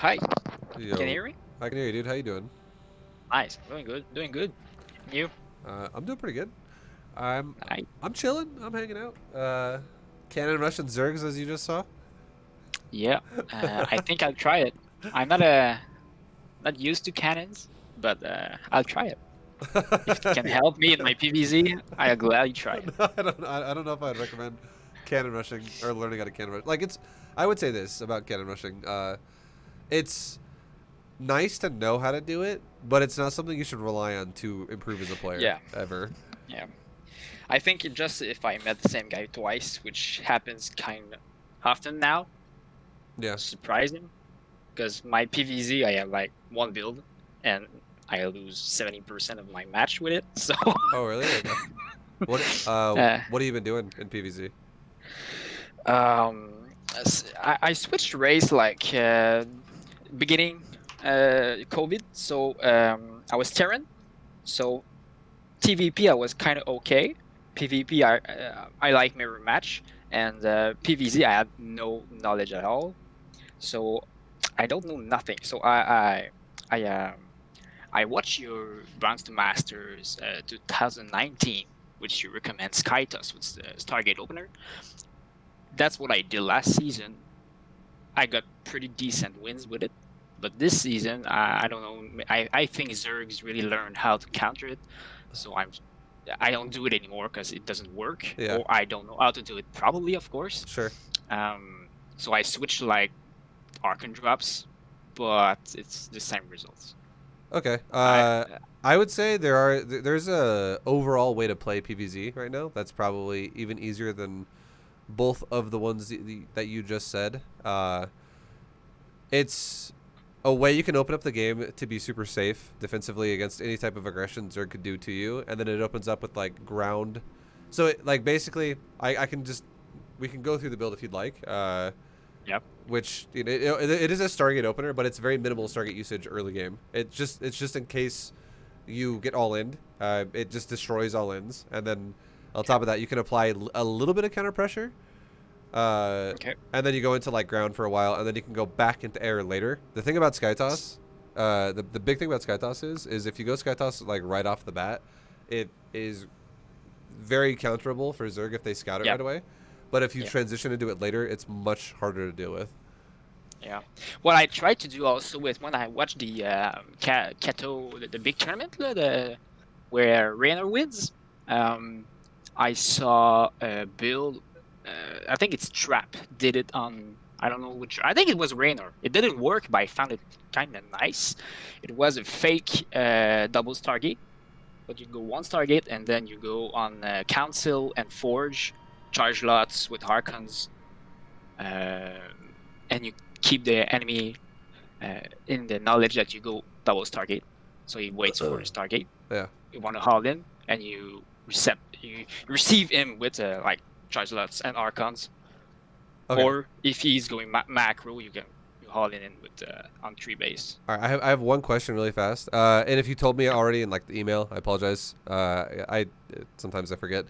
Hi, can you Yo, hear me? I can hear you, dude. How you doing? Nice, doing good, doing good. You? I'm doing pretty good. I'm I I'm chilling. I'm hanging out. Cannon Russian Zergs, as you just saw. yeah. I think I'll try it. I'm not used to cannons, but I'll try it. If it can Yeah. help me in my PvZ, I'll gladly try it. No, I don't know if I'd recommend cannon rushing or learning how to cannon rush. Like I would say this about cannon rushing. It's nice to know how to do it, but it's not something you should rely on to improve as a player Yeah, ever. yeah. I think it just if I met the same guy twice, which happens kind of often now, Yeah. surprising. Because my PvZ, I have like one build, and I lose 70% of my match with it. So. Oh, really? Okay. uh, What have you been doing in PvZ? I switched race like beginning COVID, so I was Terran. So TVP I was kind of okay. PvP I like mirror match, and PvZ I had no knowledge at all. So I don't know nothing. So I I watched your Bronze to Masters 2019, which you recommend Skytoss with the Stargate opener. That's what I did last season. I got pretty decent wins with it. But this season, I don't know. I think Zergs really learned how to counter it. So I don't do it anymore because it doesn't work, Yeah. or I don't know how to do it properly, of course. Sure. So I switched to like Archon drops, but it's the same results. Okay. I I would say there's a overall way to play PvZ right now that's probably even easier than both of the ones that you just said. It's a way you can open up the game to be super safe defensively against any type of aggression Zerg could do to you, and then it opens up with like ground. So like basically, I can just we can go through the build if you'd like. Yep. Which it is a Stargate opener, but it's very minimal Stargate usage early game. It's just in case you get all in. It just destroys all ins, and then on top of that, you can apply a little bit of counter pressure. Okay. And then you go into like ground for a while, and then you can go back into air later. The thing about Skytoss, the big thing about Skytoss is if you go Skytoss like right off the bat, it is very counterable for Zerg if they scout it Yep. right away. But if you Yep. transition into it later, it's much harder to deal with. Yeah. What I tried to do also with when I watched the Kato, the big tournament, where Rainer wins, um, I saw a build. I think it's Trap did it on. I don't know which. I think it was Rainer. It didn't work, but I found it kind of nice. It was a fake double Stargate, but you go one Stargate and then you go on Council and Forge, charge lots with Harkons, uh, and you keep the enemy in the knowledge that you go double Stargate. So he waits for the Stargate. Yeah. You want to haul in, and you receive him with like charge lots and archons. Okay. Or if he's going macro, you haul in with on 3 base. All right. I have one question really fast. And if you told me already in like the email, I apologize. I sometimes I forget,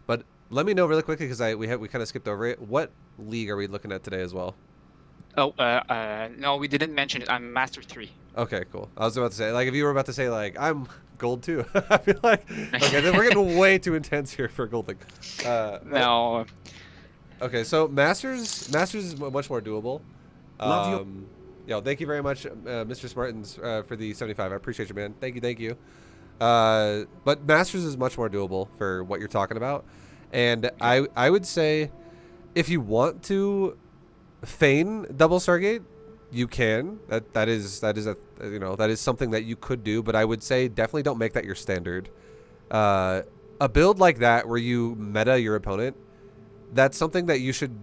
but let me know really quickly because we kind of skipped over it. What league are we looking at today as well? Oh, no, we didn't mention it. I'm Master 3. Okay, cool. I was about to say, like, if you were about to say, like, I'm gold too, I feel like, okay, then we're getting way too intense here for gold league. No. Okay, so Masters is much more doable. Love you. Yo, thank you very much, Mr. Smartens, for the 75. I appreciate you, man. Thank you. But Masters is much more doable for what you're talking about, and I would say, if you want to feign double Stargate, you can. That is that is something that you could do, but I would say definitely don't make that your standard. A build like that where you meta your opponent, that's something that you should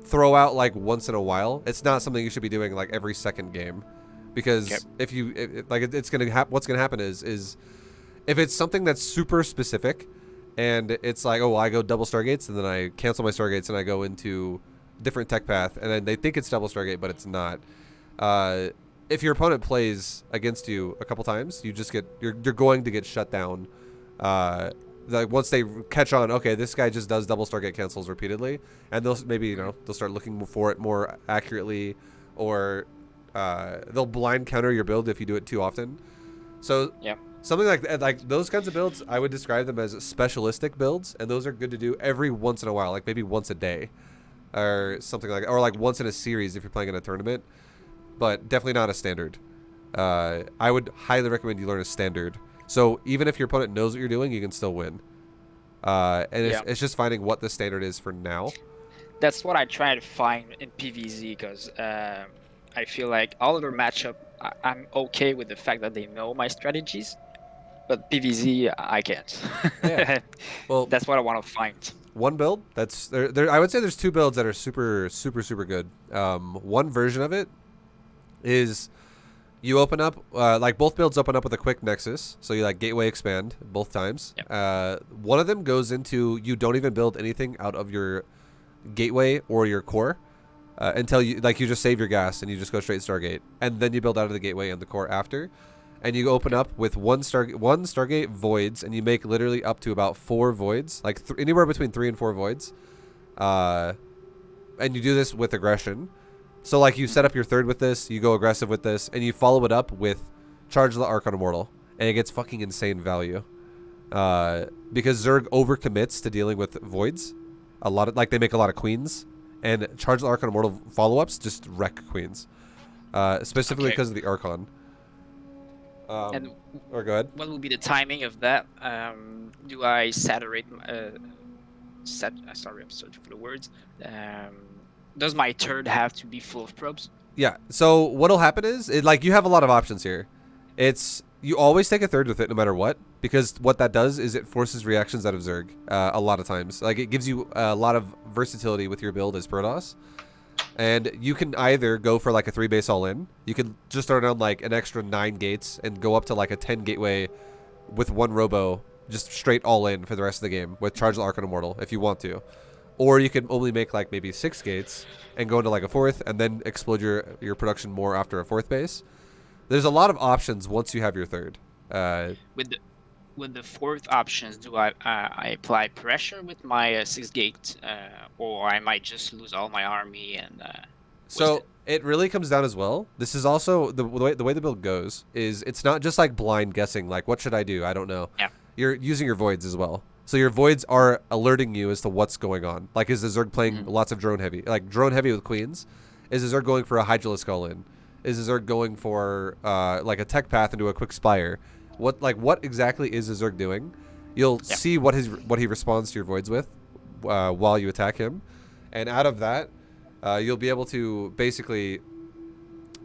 throw out like once in a while. It's not something you should be doing like every second game, because if you it's gonna what's gonna happen is if it's something that's super specific, and it's like, oh, well, I go double Stargates and then I cancel my Stargates and I go into different tech path, and then they think it's double Stargate, but it's not. If your opponent plays against you a couple times, you're going to get shut down. Like once they catch on, okay, this guy just does double Stargate cancels repeatedly, and they'll maybe they'll start looking for it more accurately, or they'll blind counter your build if you do it too often. So Yeah. something like those kinds of builds, I would describe them as specialistic builds, and those are good to do every once in a while, like maybe once a day, or something like, or like once in a series if you're playing in a tournament, but definitely not a standard. I would highly recommend you learn a standard. So even if your opponent knows what you're doing, you can still win. And it's just finding what the standard is for now. That's what I try to find in PvZ, because I feel like all other matchup, I'm okay with the fact that they know my strategies, but PvZ I can't. Yeah. Well, that's what I want to find. One build that's there. I would say there's two builds that are super good. One version of it is you open up like both builds open up with a quick nexus, so you like gateway expand both times. Yep. One of them goes into you don't even build anything out of your gateway or your core until you just save your gas and you just go straight Stargate, and then you build out of the gateway and the core after, and you open up with one Stargate voids, and you make literally up to about 4 voids, like anywhere between 3 and 4 voids, and you do this with aggression. So like you set up your third with this, you go aggressive with this, and you follow it up with Charge the Archon Immortal, and it gets fucking insane value. Because Zerg overcommits to dealing with voids. A lot of they make a lot of queens, and Charge the Archon Immortal follow-ups just wreck queens. Specifically because of the Archon. And or go ahead. What will be the timing of that? Do I saturate? Sorry, I'm searching for the words. Does my turd have to be full of probes? Yeah. So what'll happen is you have a lot of options here. It's you always take a third with it no matter what, because what that does is it forces reactions out of Zerg a lot of times. Like it gives you a lot of versatility with your build as Protoss. And you can either go for like a 3 base all in. You can just throw down like an extra 9 gates and go up to like a 10 gateway with 1 robo, just straight all in for the rest of the game with Charge the Archon Immortal if you want to. Or you can only make like maybe 6 gates and go into like a 4th and then explode your production more after a 4th base. There's a lot of options once you have your third. With the 4th options, do I apply pressure with my 6 gate, or I might just lose all my army and so it really comes down as well. This is also the way the build goes is it's not just like blind guessing, like what should I do? I don't know. Yeah. You're using your voids as well. So your voids are alerting you as to what's going on. Like is the Zerg playing lots of drone heavy? Like drone heavy with queens? Is the Zerg going for a Hydralisk all in? Is the Zerg going for like a tech path into a quick spire? What exactly is the Zerg doing? You'll see what he responds to your voids with while you attack him, and out of that, you'll be able to basically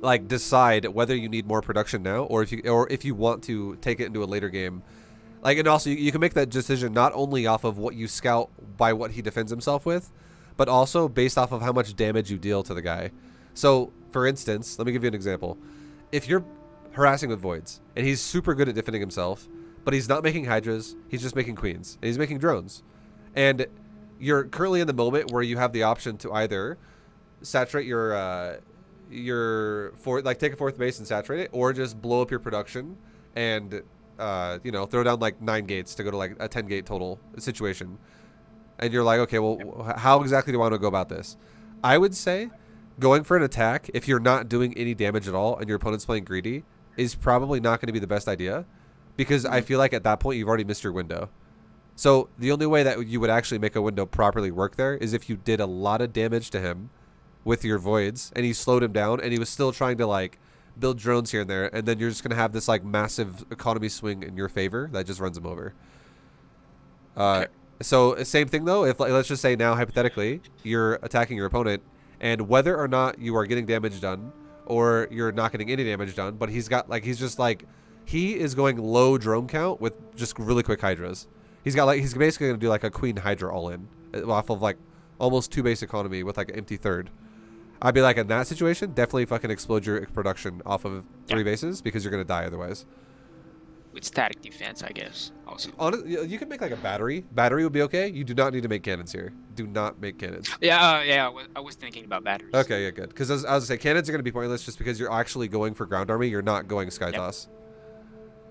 like decide whether you need more production now, or if you want to take it into a later game. Like, and also you can make that decision not only off of what you scout by what he defends himself with, but also based off of how much damage you deal to the guy. So, for instance, let me give you an example. If you're harassing with voids, and he's super good at defending himself, but he's not making hydras, he's just making queens, and he's making drones, and you're currently in the moment where you have the option to either saturate your take a 4th base and saturate it, or just blow up your production and throw down like 9 gates to go to like a 10 gate total situation, and you're like, okay, well, how exactly do I want to go about this? I would say going for an attack if you're not doing any damage at all and your opponent's playing greedy is probably not going to be the best idea, because I feel like at that point you've already missed your window. So the only way that you would actually make a window properly work there is if you did a lot of damage to him with your voids and you slowed him down and he was still trying to like build drones here and there, and then you're just going to have this like massive economy swing in your favor that just runs him over. So same thing though, if let's just say now hypothetically you're attacking your opponent, and whether or not you are getting damage done or you're not getting any damage done, but he is going low drone count with just really quick hydras. He's basically going to do like a queen hydra all in off of like almost 2 base economy with like an empty third. I'd be like, in that situation, definitely fucking explode your production off of 3 bases, because you're going to die otherwise. With static defense, I guess, also. Honestly, you can make like a battery. Battery would be okay. You do not need to make cannons here. Do not make cannons. Yeah, I was thinking about batteries. Okay, yeah, good. Because as I was going to say, cannons are going to be pointless just because you're actually going for ground army. You're not going Skytoss.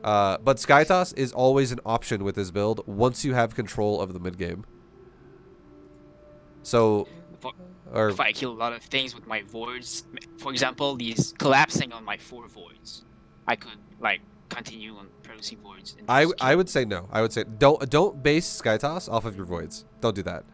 But Skytoss is always an option with this build once you have control of the mid game. So Or if I kill a lot of things with my voids, for example, these collapsing on my 4 voids, I could like continue on producing voids and just I kill. would say no. I would say don't base Skytoss off of your voids. Don't do that.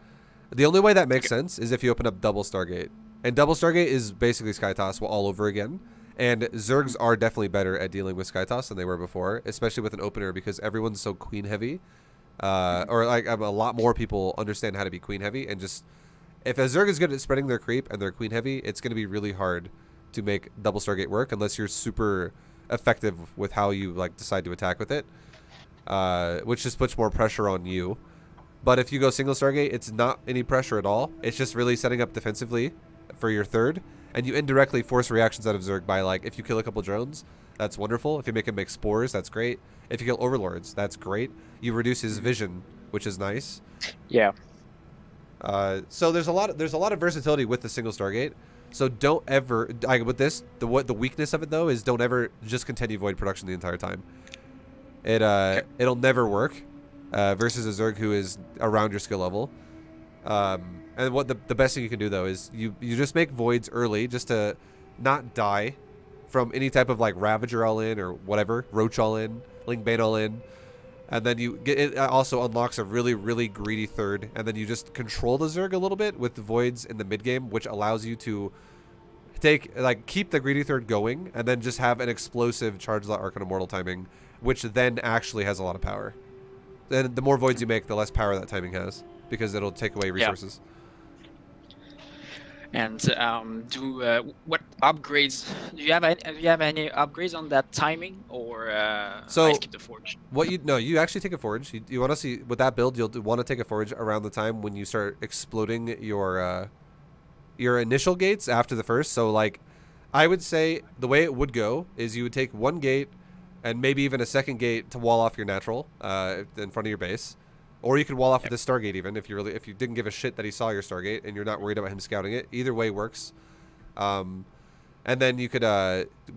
The only way that makes Okay. sense is if you open up Double Stargate. And Double Stargate is basically Skytoss all over again. And Zergs are definitely better at dealing with Skytoss than they were before, especially with an opener because everyone's so queen heavy. Or like a lot more people understand how to be queen heavy, and just if a Zerg is good at spreading their creep and they're queen heavy, it's going to be really hard to make Double Stargate work unless you're super effective with how you like decide to attack with it, which just puts more pressure on you. But if you go single Stargate, it's not any pressure at all. It's just really setting up defensively for your third, and you indirectly force reactions out of Zerg by like if you kill a couple drones, that's wonderful. If you make him make spores, that's great. If you kill overlords, that's great. You reduce his vision, which is nice. Yeah. So there's a lot of versatility with the single Stargate. So don't ever with this the weakness of it though is don't ever just continue void production the entire time. It'll never work versus a Zerg who is around your skill level. And what the best thing you can do though is you just make voids early just to not die from any type of like Ravager all in or whatever, Roach all in, Lingbane all in. And then you get it also unlocks a really, really greedy third. And then you just control the Zerg a little bit with the voids in the mid game, which allows you to keep the greedy third going and then just have an explosive charge the Arcane Immortal timing, which then actually has a lot of power. And the more voids you make, the less power that timing has because it'll take away resources. And what upgrades do you have? Do you have any upgrades on that timing, or So I skip the forge? You actually take a forge. You want to see with that build, you'll want to take a forge around the time when you start exploding your initial gates after the first. So like, I would say the way it would go is you would take one gate and maybe even a second gate to wall off your natural in front of your base. Or you could wall off with the Stargate even if you didn't give a shit that he saw your Stargate and you're not worried about him scouting it. Either way works. And then you could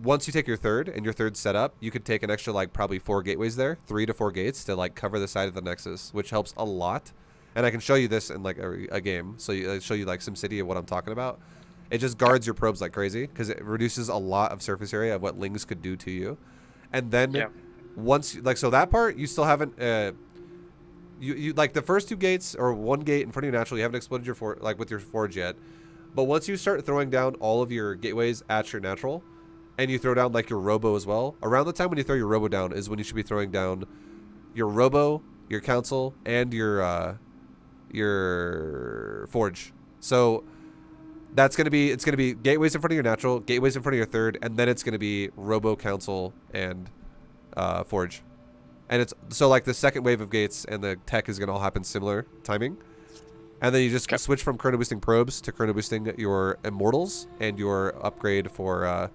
once you take your third and your third's set up, you could take an extra like probably 4 gateways there, 3 to 4 gates to like cover the side of the Nexus, which helps a lot. And I can show you this in like a game, so I show you like SimCity of what I'm talking about. It just guards your probes like crazy because it reduces a lot of surface area of what Lings could do to you. And then once so that part you still haven't. You like the first 2 gates or 1 gate in front of your natural, you haven't exploded your with your forge yet. But once you start throwing down all of your gateways at your natural, and you throw down like your robo as well, around the time when you throw your robo down is when you should be throwing down your robo, your council, and your forge. So it's gonna be gateways in front of your natural, gateways in front of your third, and then it's gonna be robo, council, and forge. And it's so like the second wave of gates and the tech is gonna all happen similar timing. And then you just switch from chrono boosting probes to chrono boosting your immortals and your upgrade for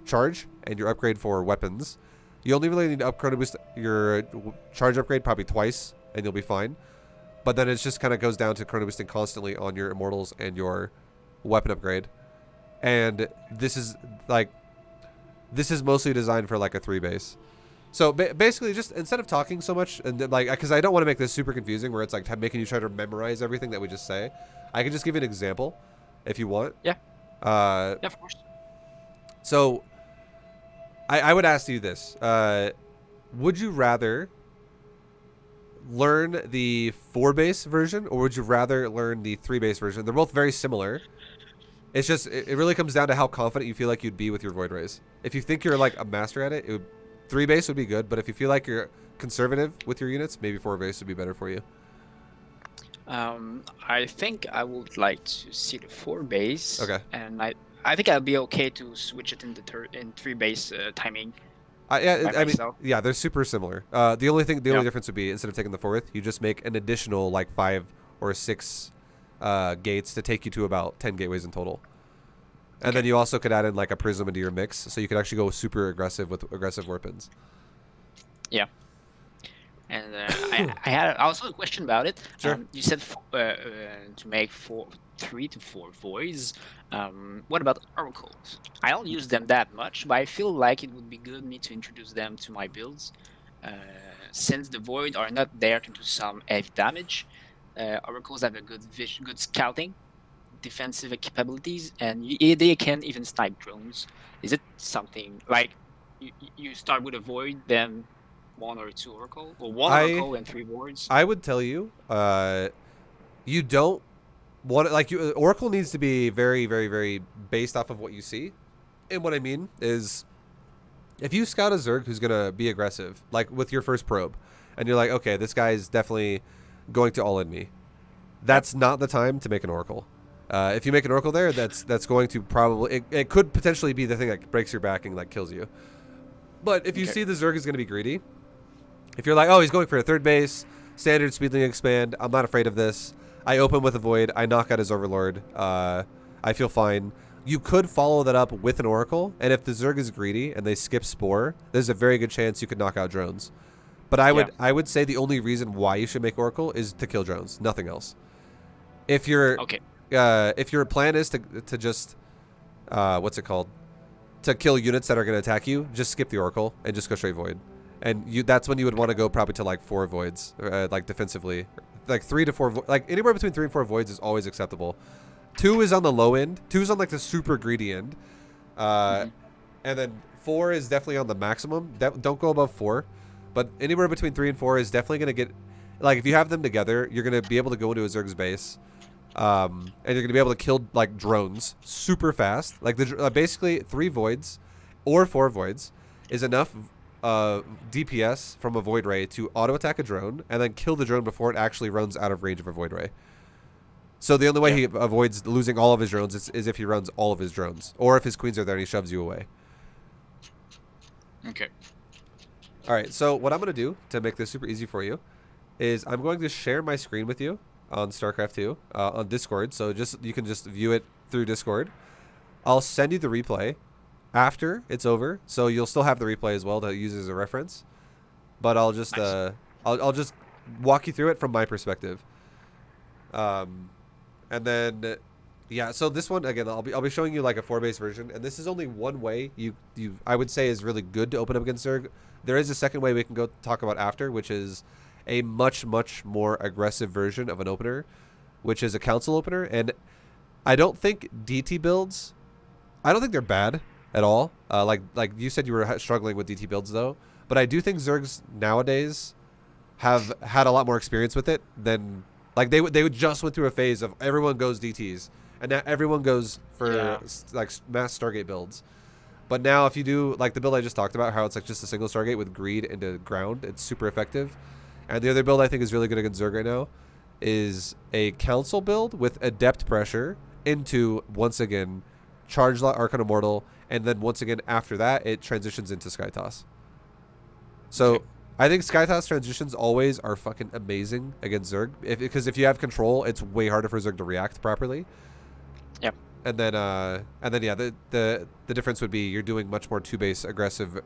charge and your upgrade for weapons. You only really need to chrono boost your charge upgrade probably twice and you'll be fine. But then it just kind of goes down to chrono boosting constantly on your immortals and your weapon upgrade. And this is mostly designed for like a 3 base. So basically, just instead of talking so much, and like, because I don't want to make this super confusing, where it's like making you try to memorize everything that we just say, I can just give you an example, if you want. Yeah. Yeah, of course. So, I would ask you this: would you rather learn the 4 base version, or would you rather learn the 3 base version? They're both very similar. It's just it really comes down to how confident you feel like you'd be with your Void Rays. If you think you're like a master at it, 3 base would be good, but if you feel like you're conservative with your units, maybe 4 base would be better for you. I think I would like to see the 4 base. Okay. And I think I'd be okay to switch it in 3 base timing. Yeah, they're super similar. The only difference would be instead of taking the 4th, you just make an additional like 5 or 6 gates to take you to about 10 gateways in total. And then you also could add in like a prism into your mix, so you could actually go super aggressive with aggressive weapons. Yeah. And I had also a question about it. Sure. You said to make 3 to 4 voids. What about oracles? I don't use them that much, but I feel like it would be good me to introduce them to my builds. Since the void are not there to do some heavy damage, oracles have a good scouting. defensive capabilities, and they can even snipe drones. Is it something like you start with a void, then one or two oracle, or one I oracle and three wards? I would tell you, you don't want like Oracle needs to be very, very, very based off of what you see. And what I mean is, if you scout a Zerg who's gonna be aggressive, like with your first probe, and you're like, okay, this guy's definitely going to all in me, that's not the time to make an Oracle. If you make an Oracle there, that's going to probably it could potentially be the thing that breaks your back and like kills you. But if you see the Zerg is going to be greedy, if you're like, oh, he's going for a third base, standard speedling expand, I'm not afraid of this. I open with a void, I knock out his overlord, I feel fine. You could follow that up with an Oracle, and if the Zerg is greedy and they skip Spore, there's a very good chance you could knock out drones. But I would say the only reason why you should make Oracle is to kill drones, nothing else. If your plan is to just what's it called? To kill units that are going to attack you, just skip the Oracle and just go straight void. And that's when you would want to go probably to like 4 voids, like defensively. Like 3 to 4, like anywhere between 3 and 4 voids is always acceptable. 2 is on the low end. 2 is on like the super greedy end. And then 4 is definitely on the maximum. Don't go above 4. But anywhere between 3 and 4 is definitely going to get, like if you have them together, you're going to be able to go into a Zerg's base. And you're going to be able to kill like drones super fast. Like basically 3 voids or 4 voids is enough DPS from a void ray to auto attack a drone and then kill the drone before it actually runs out of range of a void ray. So the only way he avoids losing all of his drones is if he runs all of his drones, or if his queens are there and he shoves you away. Okay. All right. So what I'm going to do to make this super easy for you is I'm going to share my screen with you on StarCraft 2 on Discord. So you can just view it through Discord. I'll send you the replay after it's over, so you'll still have the replay as well to use as a reference. But I'll just I'll just walk you through it from my perspective. And then so this one again, I'll be showing you like a 4-base version, and this is only one way you I would say is really good to open up against Zerg. There is a second way we can go talk about after, which is a much more aggressive version of an opener, which is a council opener. And I don't think DT builds, I don't think they're bad at all. Like you said, you were struggling with DT builds though, but I do think Zergs nowadays have had a lot more experience with it than like they just went through a phase of everyone goes DTs, and now everyone goes for like mass Stargate builds. But now if you do like the build I just talked about, how it's like just a single Stargate with greed into ground, it's super effective. And the other build I think is really good against Zerg right now is a council build with adept pressure into, once again, charge lot Archon Immortal, and then once again after that it transitions into Skytoss. So I think Skytoss transitions always are fucking amazing against Zerg, because if you have control, it's way harder for Zerg to react properly. Yep. And then yeah, the difference would be you're doing much more 2-base aggressive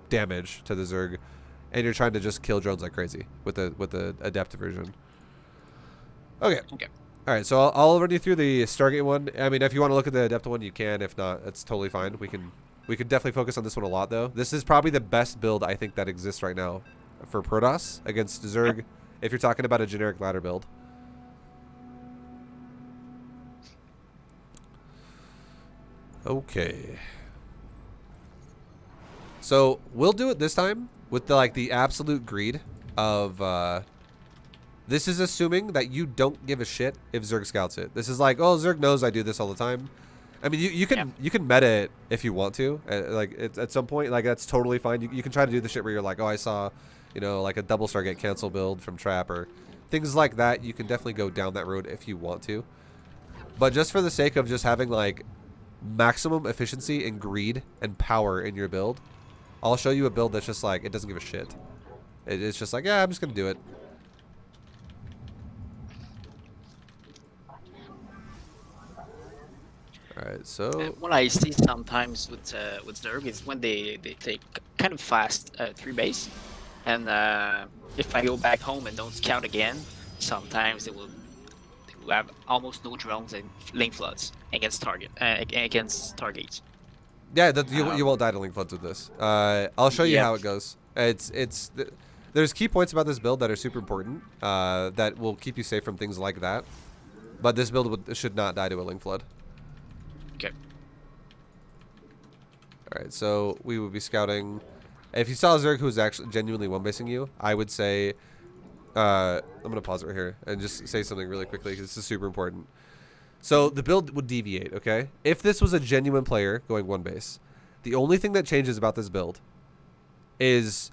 damage to the Zerg, and you're trying to just kill drones like crazy with the adept version. Okay. All right, so I'll run you through the Stargate one. I mean, if you want to look at the adept one, you can. If not, that's totally fine. We can definitely focus on this one a lot, though. This is probably the best build I think that exists right now for Protoss against Zerg, if you're talking about a generic ladder build. Okay. So we'll do it this time with the absolute greed of this is assuming that you don't give a shit if Zerg scouts it. This is like, oh, Zerg knows I do this all the time. I mean, you can meta it if you want to. At some point, like that's totally fine. You can try to do the shit where you're like, oh, I saw, like a double Stargate cancel build from Trap or things like that. You can definitely go down that road if you want to. But just for the sake of just having like maximum efficiency and greed and power in your build, I'll show you a build that's just like, it doesn't give a shit. It's just like, yeah, I'm just gonna do it. Alright, so what I see sometimes with Zerg is when they take kind of fast 3-base, and if I go back home and don't scout again, sometimes they will have almost no drones and link floods against targets. Yeah, you won't die to link floods with this. I'll show you how it goes. There's key points about this build that are super important that will keep you safe from things like that. But this build should not die to a Link Flood. Okay. Alright, so we would be scouting. If you saw a Zerg who was actually genuinely one-basing you, I would say... I'm going to pause it right here and just say something really quickly because this is super important. So the build would deviate, okay? If this was a genuine player going one base, the only thing that changes about this build is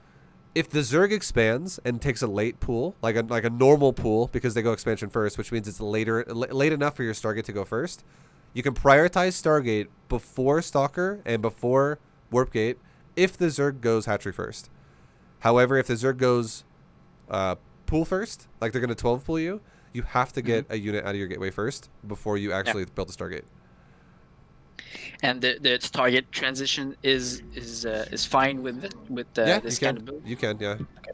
if the Zerg expands and takes a late pool, like a normal pool because they go expansion first, which means it's late enough for your Stargate to go first, you can prioritize Stargate before Stalker and before Warp Gate if the Zerg goes hatchery first. However, if the Zerg goes pool first, like they're going to 12 pool you, you have to get a unit out of your gateway first before you actually build a Stargate. And the target transition is fine with this kind of build? You can, yeah. Okay.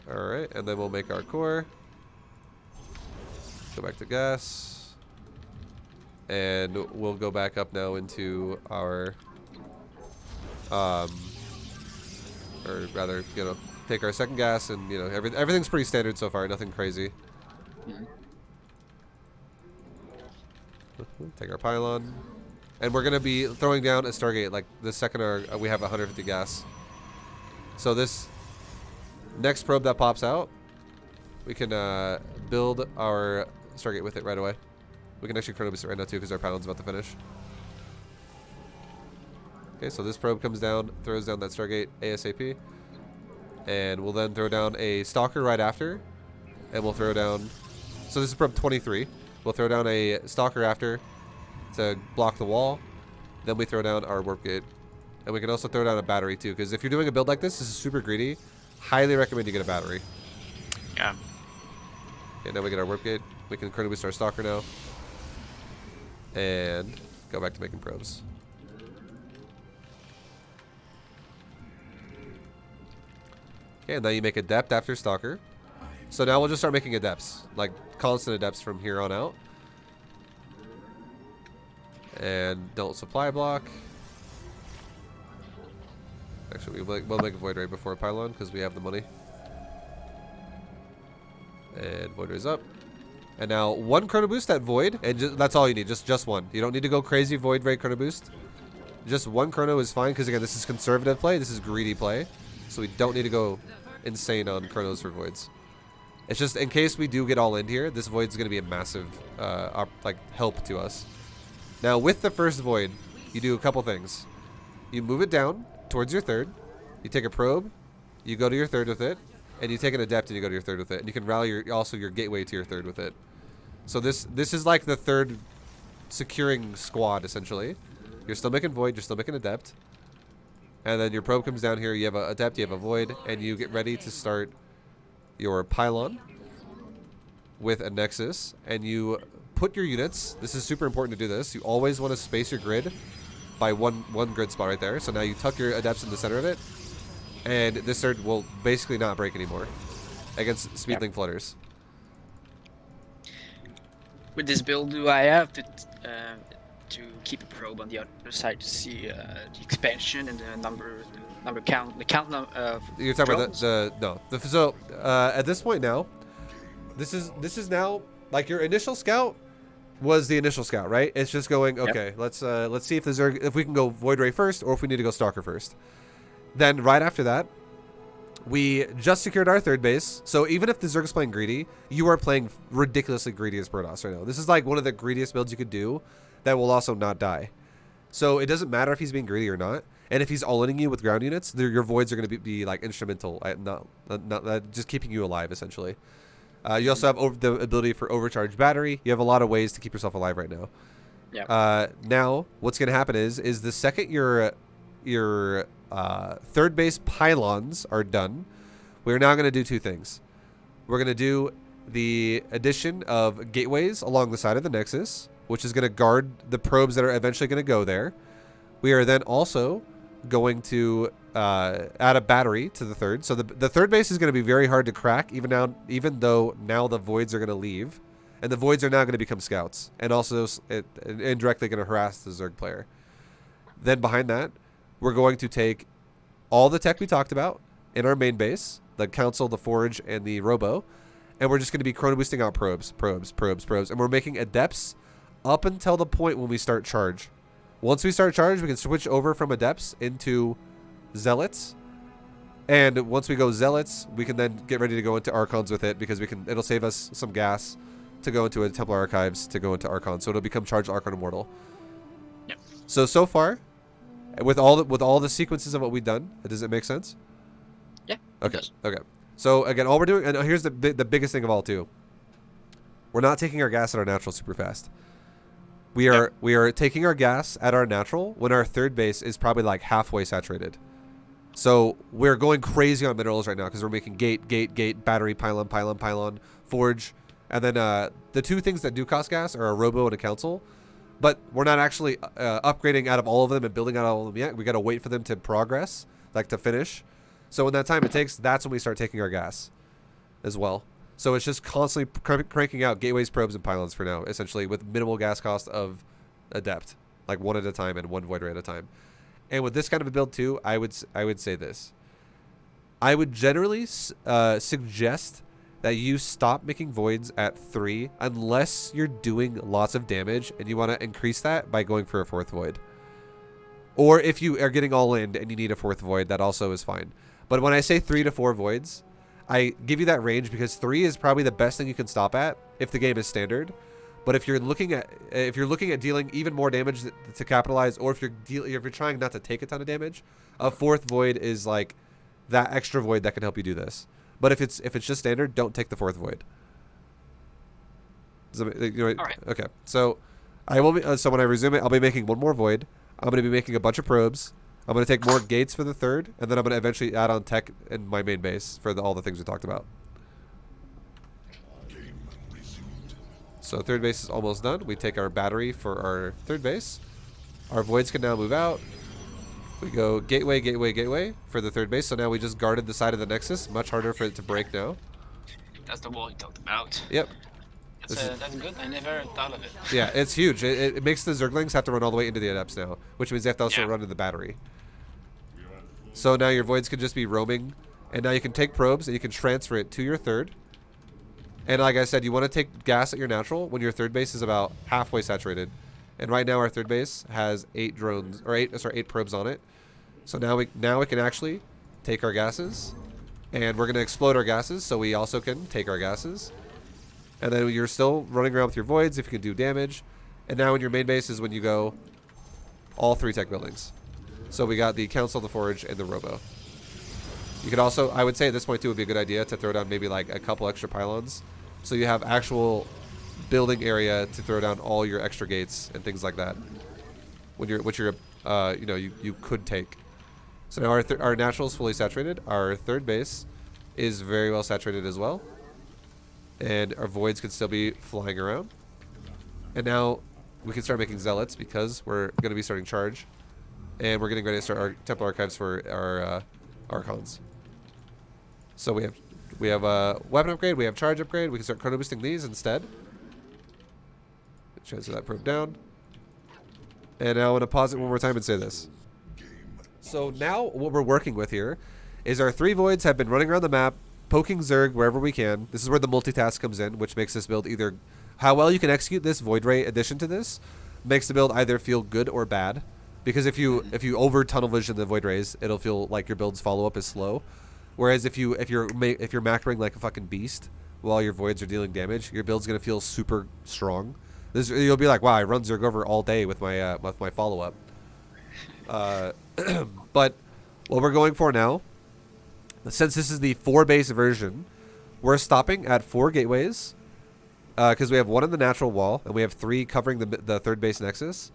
Alright, and then we'll make our core. Go back to gas. And we'll go back up now into our... or rather, you know, take our second gas, and you know, everything's pretty standard so far, nothing crazy. Take our pylon, and we're gonna be throwing down a Stargate like the second we have 150 gas. So this next probe that pops out, we can build our Stargate with it right away. We can actually chrono boost it right now too because our pylon's about to finish. Okay, so this probe comes down, throws down that Stargate ASAP. And we'll then throw down a Stalker right after. And we'll throw down... So this is probe 23. We'll throw down a Stalker after to block the wall. Then we throw down our Warp Gate. And we can also throw down a battery too. Because if you're doing a build like this is super greedy. Highly recommend you get a battery. Yeah. Okay, now we get our Warp Gate. We can chrono boost our Stalker now. And go back to making probes. Okay, and then you make Adept after Stalker. So now we'll just start making Adepts. Like, constant Adepts from here on out. And don't supply block. Actually, we'll make a Void Ray before Pylon, because we have the money. And Void Ray's up. And now, one Chrono Boost at Void, and that's all you need, just one. You don't need to go crazy Void Ray Chrono Boost. Just one Chrono is fine, because again, this is conservative play, this is greedy play. So we don't need to go insane on chronos for voids. It's just in case we do get all in here, this void's going to be a massive like help to us. Now with the first void, you do a couple things. You move it down towards your third. You take a probe, you go to your third with it, and you take an adept and you go to your third with it. And you can rally also your gateway to your third with it. So this is like the third securing squad essentially. You're still making void, you're still making adept. And then your probe comes down here, you have an adept, you have a void, and you get ready to start your pylon with a nexus. And you put your units, this is super important to do this, you always want to space your grid by one grid spot right there. So now you tuck your adepts in the center of it, and this third will basically not break anymore against speedling flooders. With this build, do I have to keep a probe on the other side to see the expansion and the number count, the count of You're talking drones? about so at this point now, this is now like your initial scout was the initial scout, right? It's just going okay. Yep. Let's see if the Zerg, if we can go Void Ray first or if we need to go Stalker first. Then right after that, we just secured our third base. So even if the Zerg is playing greedy, you are playing ridiculously greedy as Protoss right now. This is like one of the greediest builds you could do that will also not die. So it doesn't matter if he's being greedy or not. And if he's all-inning you with ground units, your voids are going to be like instrumental at not just keeping you alive essentially. You also have the ability for overcharged battery. You have a lot of ways to keep yourself alive right now. Yeah. Now what's going to happen is the second your third base pylons are done, we're now going to do two things. We're going to do the addition of gateways along the side of the nexus, which is going to guard the probes that are eventually going to go there. We are then also going to add a battery to the third. So the third base is going to be very hard to crack, even though now the voids are going to leave. And the voids are now going to become scouts. And also indirectly going to harass the Zerg player. Then behind that, we're going to take all the tech we talked about in our main base. the Council, the Forge, and the Robo. And we're just going to be chrono boosting out probes. And we're making Adepts up until the point when we start Charge. Once we start Charge, we can switch over from Adepts into Zealots. And once we go Zealots, we can then get ready to go into Archons with it, because it'll save us some gas to go into a Templar Archives to go into Archon. So it'll become Charged Archon Immortal. Yep. So far, with all the sequences of what we've done, does it make sense? Yeah. Okay. Okay. So again, all we're doing, and here's the biggest thing of all too. We're not taking our gas at our natural super fast. We are taking our gas at our natural when our third base is probably like halfway saturated. So we're going crazy on minerals right now because we're making gate, battery, pylon, forge, and then the two things that do cost gas are a robo and a council. But we're not actually upgrading out of all of them and building out all of them yet. We got to wait for them to progress, like to finish. So when that time it takes, that's when we start taking our gas as well. So it's just constantly cranking out gateways, probes, and pylons for now, essentially, with minimal gas cost of Adept, like one at a time and one void ray at a time. And with this kind of a build too, I would say this. I would generally suggest that you stop making voids at 3 unless you're doing lots of damage and you want to increase that by going for a 4th void. Or if you are getting all in and you need a 4th void, that also is fine. But when I say 3 to 4 voids, I give you that range because 3 is probably the best thing you can stop at if the game is standard. But if you're looking at dealing even more damage to capitalize, or if you're trying not to take a ton of damage, a 4th void is like that extra void that can help you do this. But if it's just standard, don't take the 4th void. All right. Okay. So I will be, so when I resume it, I'll be making one more void. I'm going to be making a bunch of probes. I'm going to take more gates for the 3rd, and then I'm going to eventually add on tech in my main base for all the things we talked about. So 3rd base is almost done. We take our battery for our 3rd base. Our voids can now move out. We go gateway for the 3rd base. So now we just guarded the side of the Nexus. Much harder for it to break now. That's the wall you talked about. Yep. That's good. I never thought of it. Yeah, it's huge. It makes the Zerglings have to run all the way into the Adepts now, which means they have to also run to the battery. So now your voids can just be roaming, and now you can take probes and you can transfer it to your 3rd. And like I said, you want to take gas at your natural when your 3rd base is about halfway saturated. And right now our 3rd base has 8 probes on it. So now we can actually take our gases, and we're going to explode our gases, so we also can take our gases. And then you're still running around with your voids if you can do damage. And now in your main base is when you go all 3 tech buildings. So we got the Council, the Forge, and the Robo. You could also, I would say at this point too, would be a good idea to throw down maybe like a couple extra pylons, so you have actual building area to throw down all your extra gates and things like that. When you could take. So now our natural is fully saturated. Our 3rd base is very well saturated as well, and our voids could still be flying around. And now we can start making zealots because we're going to be starting charge, and we're getting ready to start our Templar Archives for our Archons. So we have a weapon upgrade, we have charge upgrade. We can start chrono boosting these instead. Transfer that probe down. And now I'm going to pause it one more time and say this. So now what we're working with here is our 3 voids have been running around the map, poking Zerg wherever we can. This is where the multitask comes in, which makes this build either how well you can execute this void ray addition to this makes the build either feel good or bad. Because if you over tunnel vision the void rays, it'll feel like your build's follow up is slow. Whereas if you're macroing like a fucking beast while your voids are dealing damage, your build's gonna feel super strong. You'll be like, wow, I run Zerg over all day with my follow up. But what we're going for now, since this is the 4 base version, we're stopping at 4 gateways because we have 1 in the natural wall and we have 3 covering the 3rd base nexus.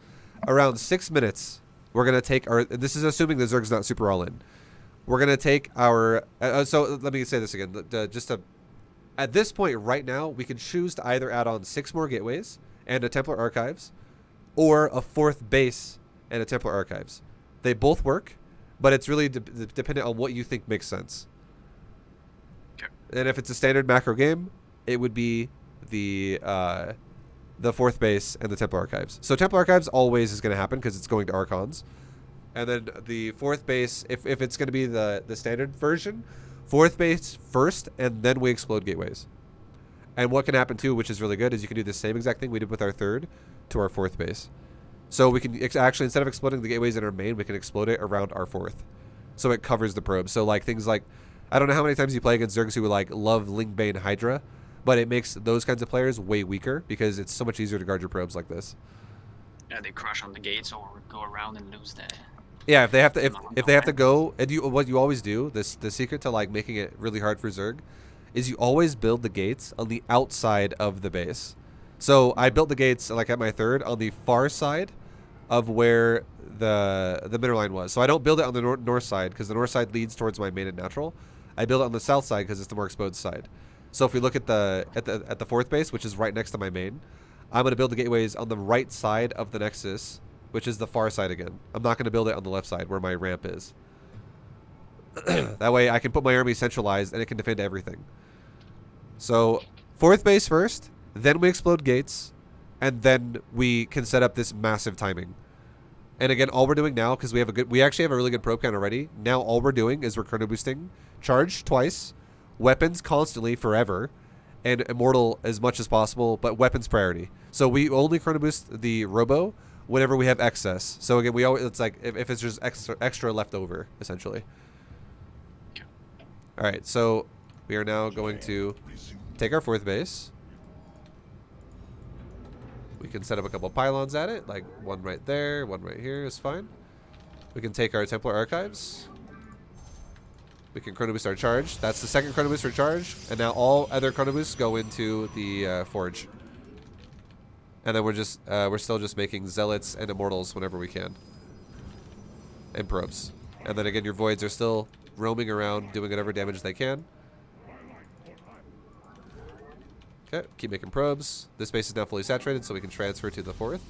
Around 6 minutes, we're gonna take our. This is assuming the Zerg's not super all in. We're gonna take our. So let me say this again. At this point right now, we can choose to either add on 6 more gateways and a Templar Archives, or a 4th base and a Templar Archives. They both work, but it's really dependent on what you think makes sense. Okay. And if it's a standard macro game, it would be the 4th base and the Templar Archives. So Templar Archives always is going to happen because it's going to Archons. And then the 4th base, if it's going to be the standard version, Fourth base first, and then we explode gateways. And what can happen too, which is really good, is you can do the same exact thing we did with our third to our fourth base. So we can actually, instead of exploding the gateways in our main, we can explode it around our fourth. So it covers the probes. So like things like, I don't know how many times you play against Zergs who like love Ling Bane Hydra, but it makes those kinds of players way weaker because it's so much easier to guard your probes like this. Yeah, they crush on the gates or go around and lose the. Yeah, if they have to, if they have to go, and what you always do, the secret to like making it really hard for Zerg, is you always build the gates on the outside of the base. So I built the gates like at my third on the far side of where the middle line was. So I don't build it on the north side because the north side leads towards my main and natural. I build it on the south side because it's the more exposed side. So if we look at the fourth base, which is right next to my main, I'm going to build the gateways on the right side of the Nexus, which is the far side again. I'm not going to build it on the left side where my ramp is. That way I can put my army centralized and it can defend everything. So fourth base first, then we explode gates, and then we can set up this massive timing. And again, all we're doing now, because we actually have a really good probe count already. Now all we're doing is we're chrono boosting charge twice, weapons constantly forever, and immortal as much as possible, but weapons priority. So we only chrono boost the robo whenever we have excess. So again, we always, it's like if it's just extra left over, essentially. All right, so we are now going to take our fourth base. We can set up a couple pylons at it, like one right there, one right here is fine. We can take our Templar Archives. We can chrono boost our charge. That's the second chrono boost for charge, and now all other chrono boosts go into the forge. And then we're still just making zealots and immortals whenever we can, and probes. And then again, your voids are still roaming around, doing whatever damage they can. Okay, keep making probes. This base is now fully saturated, so we can transfer to the fourth.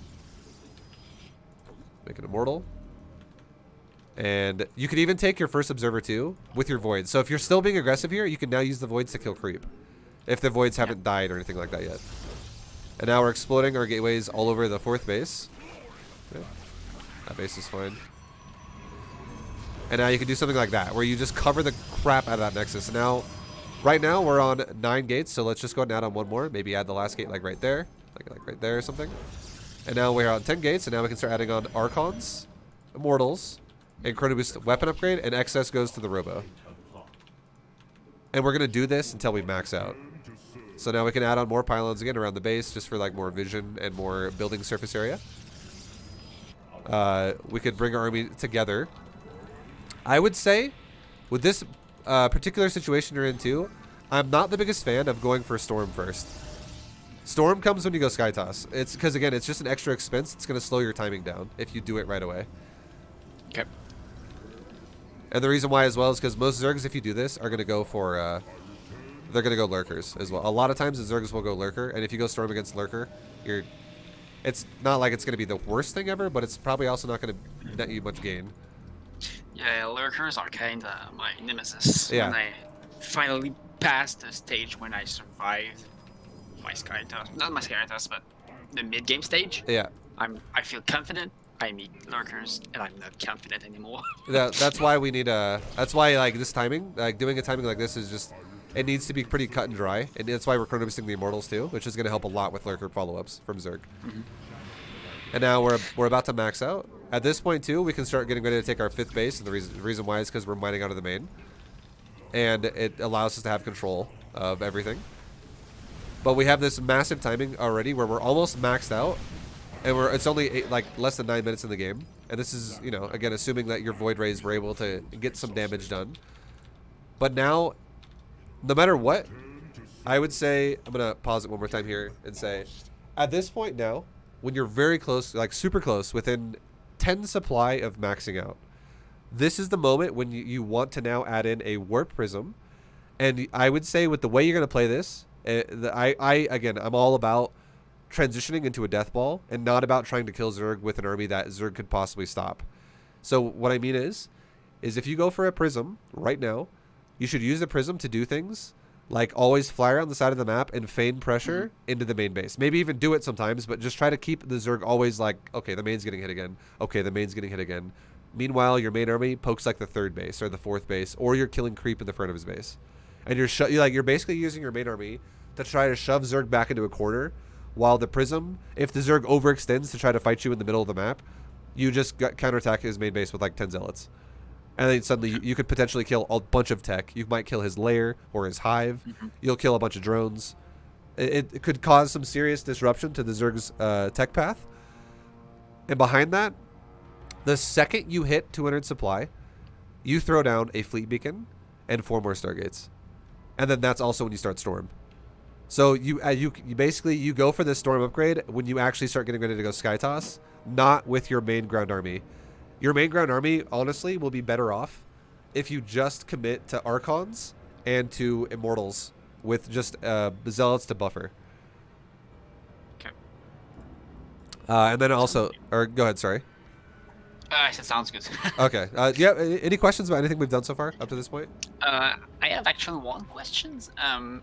Make an immortal. And you could even take your first observer too with your voids. So if you're still being aggressive here, you can now use the voids to kill creep, if the voids haven't died or anything like that yet. And now we're exploding our gateways all over the fourth base. Okay. That base is fine. And now you can do something like that, where you just cover the crap out of that Nexus. And now, right now we're on 9 gates, so let's just go ahead and add on one more. Maybe add the last gate like right there, like right there or something. And now we're on 10 gates, and now we can start adding on Archons, Immortals, and Chrono Boost weapon upgrade, and excess goes to the Robo. And we're gonna do this until we max out. So now we can add on more pylons again around the base, just for like more vision and more building surface area. We could bring our army together. I would say, with this particular situation you're in too, I'm not the biggest fan of going for Storm first. Storm comes when you go Skytoss. It's because, again, it's just an extra expense. It's going to slow your timing down if you do it right away. Okay. And the reason why as well is because most Zergs, if you do this, are going to go for, they're going to go Lurkers as well. A lot of times the Zergs will go Lurker, and if you go Storm against Lurker, it's not like it's going to be the worst thing ever, but it's probably also not going to net you much gain. Yeah, lurkers are kinda my nemesis. Yeah. When I finally passed the stage when I survived my Skytoss, not my Skytoss, but the mid-game stage. Yeah. I feel confident. I meet lurkers, and I'm not confident anymore. That's why we need that's why like this timing, like doing a timing like this is just, it needs to be pretty cut and dry, and that's why we're chrono boosting the Immortals too, which is going to help a lot with lurker follow-ups from Zerg. And now we're about to max out. At this point too, we can start getting ready to take our 5th base, and the reason why is because we're mining out of the main, and it allows us to have control of everything. But we have this massive timing already where we're almost maxed out, and it's only like less than 9 minutes in the game. And this is, you know, again, assuming that your Void Rays were able to get some damage done. But now, no matter what, I would say, I'm gonna pause it one more time here and say, at this point now, when you're very close, like super close, within 10 supply of maxing out, this is the moment when you want to now add in a Warp Prism. And I would say with the way you're going to play this, again, I'm all about transitioning into a Death Ball and not about trying to kill Zerg with an army that Zerg could possibly stop. So what I mean is if you go for a Prism right now, you should use the Prism to do things like always fly around the side of the map and feign pressure into the main base. Maybe even do it sometimes, but just try to keep the Zerg always like, okay, the main's getting hit again. Okay, the main's getting hit again. Meanwhile, your main army pokes like the 3rd base or the 4th base, or you're killing creep in the front of his base, and you're basically using your main army to try to shove Zerg back into a corner, while the Prism, if the Zerg overextends to try to fight you in the middle of the map, you just counterattack his main base with like 10 zealots. And then suddenly you could potentially kill a bunch of tech. You might kill his lair or his hive. You'll kill a bunch of drones. It could cause some serious disruption to the Zerg's tech path. And behind that, the second you hit 200 supply, you throw down a fleet beacon and 4 more Stargates. And then that's also when you start Storm. So you basically go for the Storm upgrade when you actually start getting ready to go Skytoss, not with your main ground army. Your main ground army, honestly, will be better off if you just commit to Archons and to Immortals with just Zealots to buffer. Okay. And then also, or go ahead, sorry. I said sounds good. Okay. Yeah. Any questions about anything we've done so far up to this point? I have actually one question.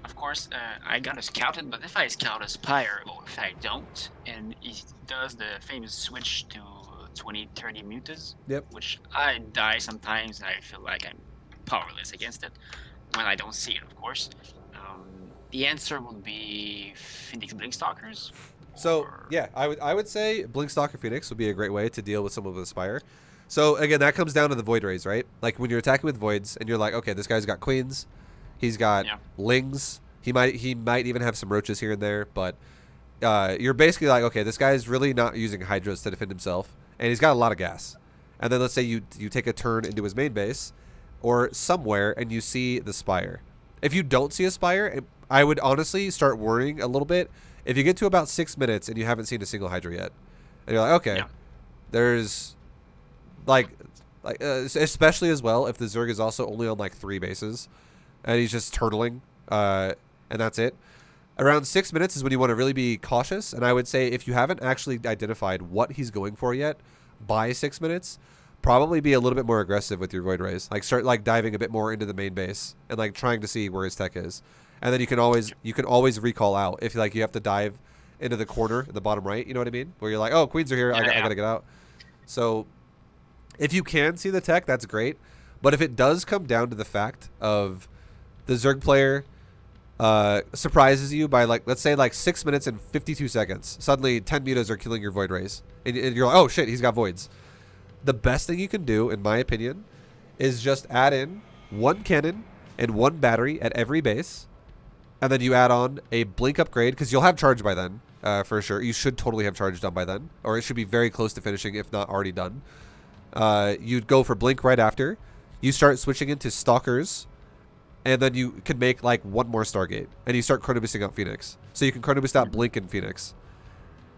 Of course, I got to scout it, but if I scout a Spire, or if I don't, and it does the famous switch to 20-30 mutas, Yep. which I die sometimes, and I feel like I'm powerless against it when I don't see it, of course. The answer would be Phoenix Blinkstalkers. So yeah, I would say Blinkstalker Phoenix would be a great way to deal with someone with Aspire. So again, that comes down to the Void Rays, right? Like when you're attacking with Voids and you're like, okay, this guy's got Queens, he's got Lings, he might even have some Roaches here and there, but you're basically like, okay, this guy's really not using Hydras to defend himself, and he's got a lot of gas. And then let's say you take a turn into his main base or somewhere and you see the Spire. If you don't see a Spire, I would honestly start worrying a little bit. If you get to about 6 minutes and you haven't seen a single Hydra yet, and you're like, okay, there's like especially as well if the Zerg is also only on like 3 bases and he's just turtling and that's it. Around 6 minutes is when you want to really be cautious, and I would say if you haven't actually identified what he's going for yet by 6 minutes, probably be a little bit more aggressive with your Void Rays. Like start like diving a bit more into the main base and like trying to see where his tech is. And then you can always recall out if like you have to dive into the corner in the bottom right, you know what I mean? Where you're like, oh, Queens are here, I gotta get out. So if you can see the tech, that's great. But if it does come down to the fact of the Zerg player surprises you by like, let's say like 6 minutes and 52 seconds, suddenly 10 mutas are killing your Void Rays, and you're like, oh shit, he's got Voids. The best thing you can do, in my opinion, is just add in 1 cannon and 1 battery at every base. And then you add on a blink upgrade, because you'll have charge by then, for sure. You should totally have charge done by then, or it should be very close to finishing, if not already done. You'd go for blink right after. You start switching into stalkers, and then you can make like 1 more Stargate, and you start chrono boosting out Phoenix. So you can chrono boost out blink and Phoenix.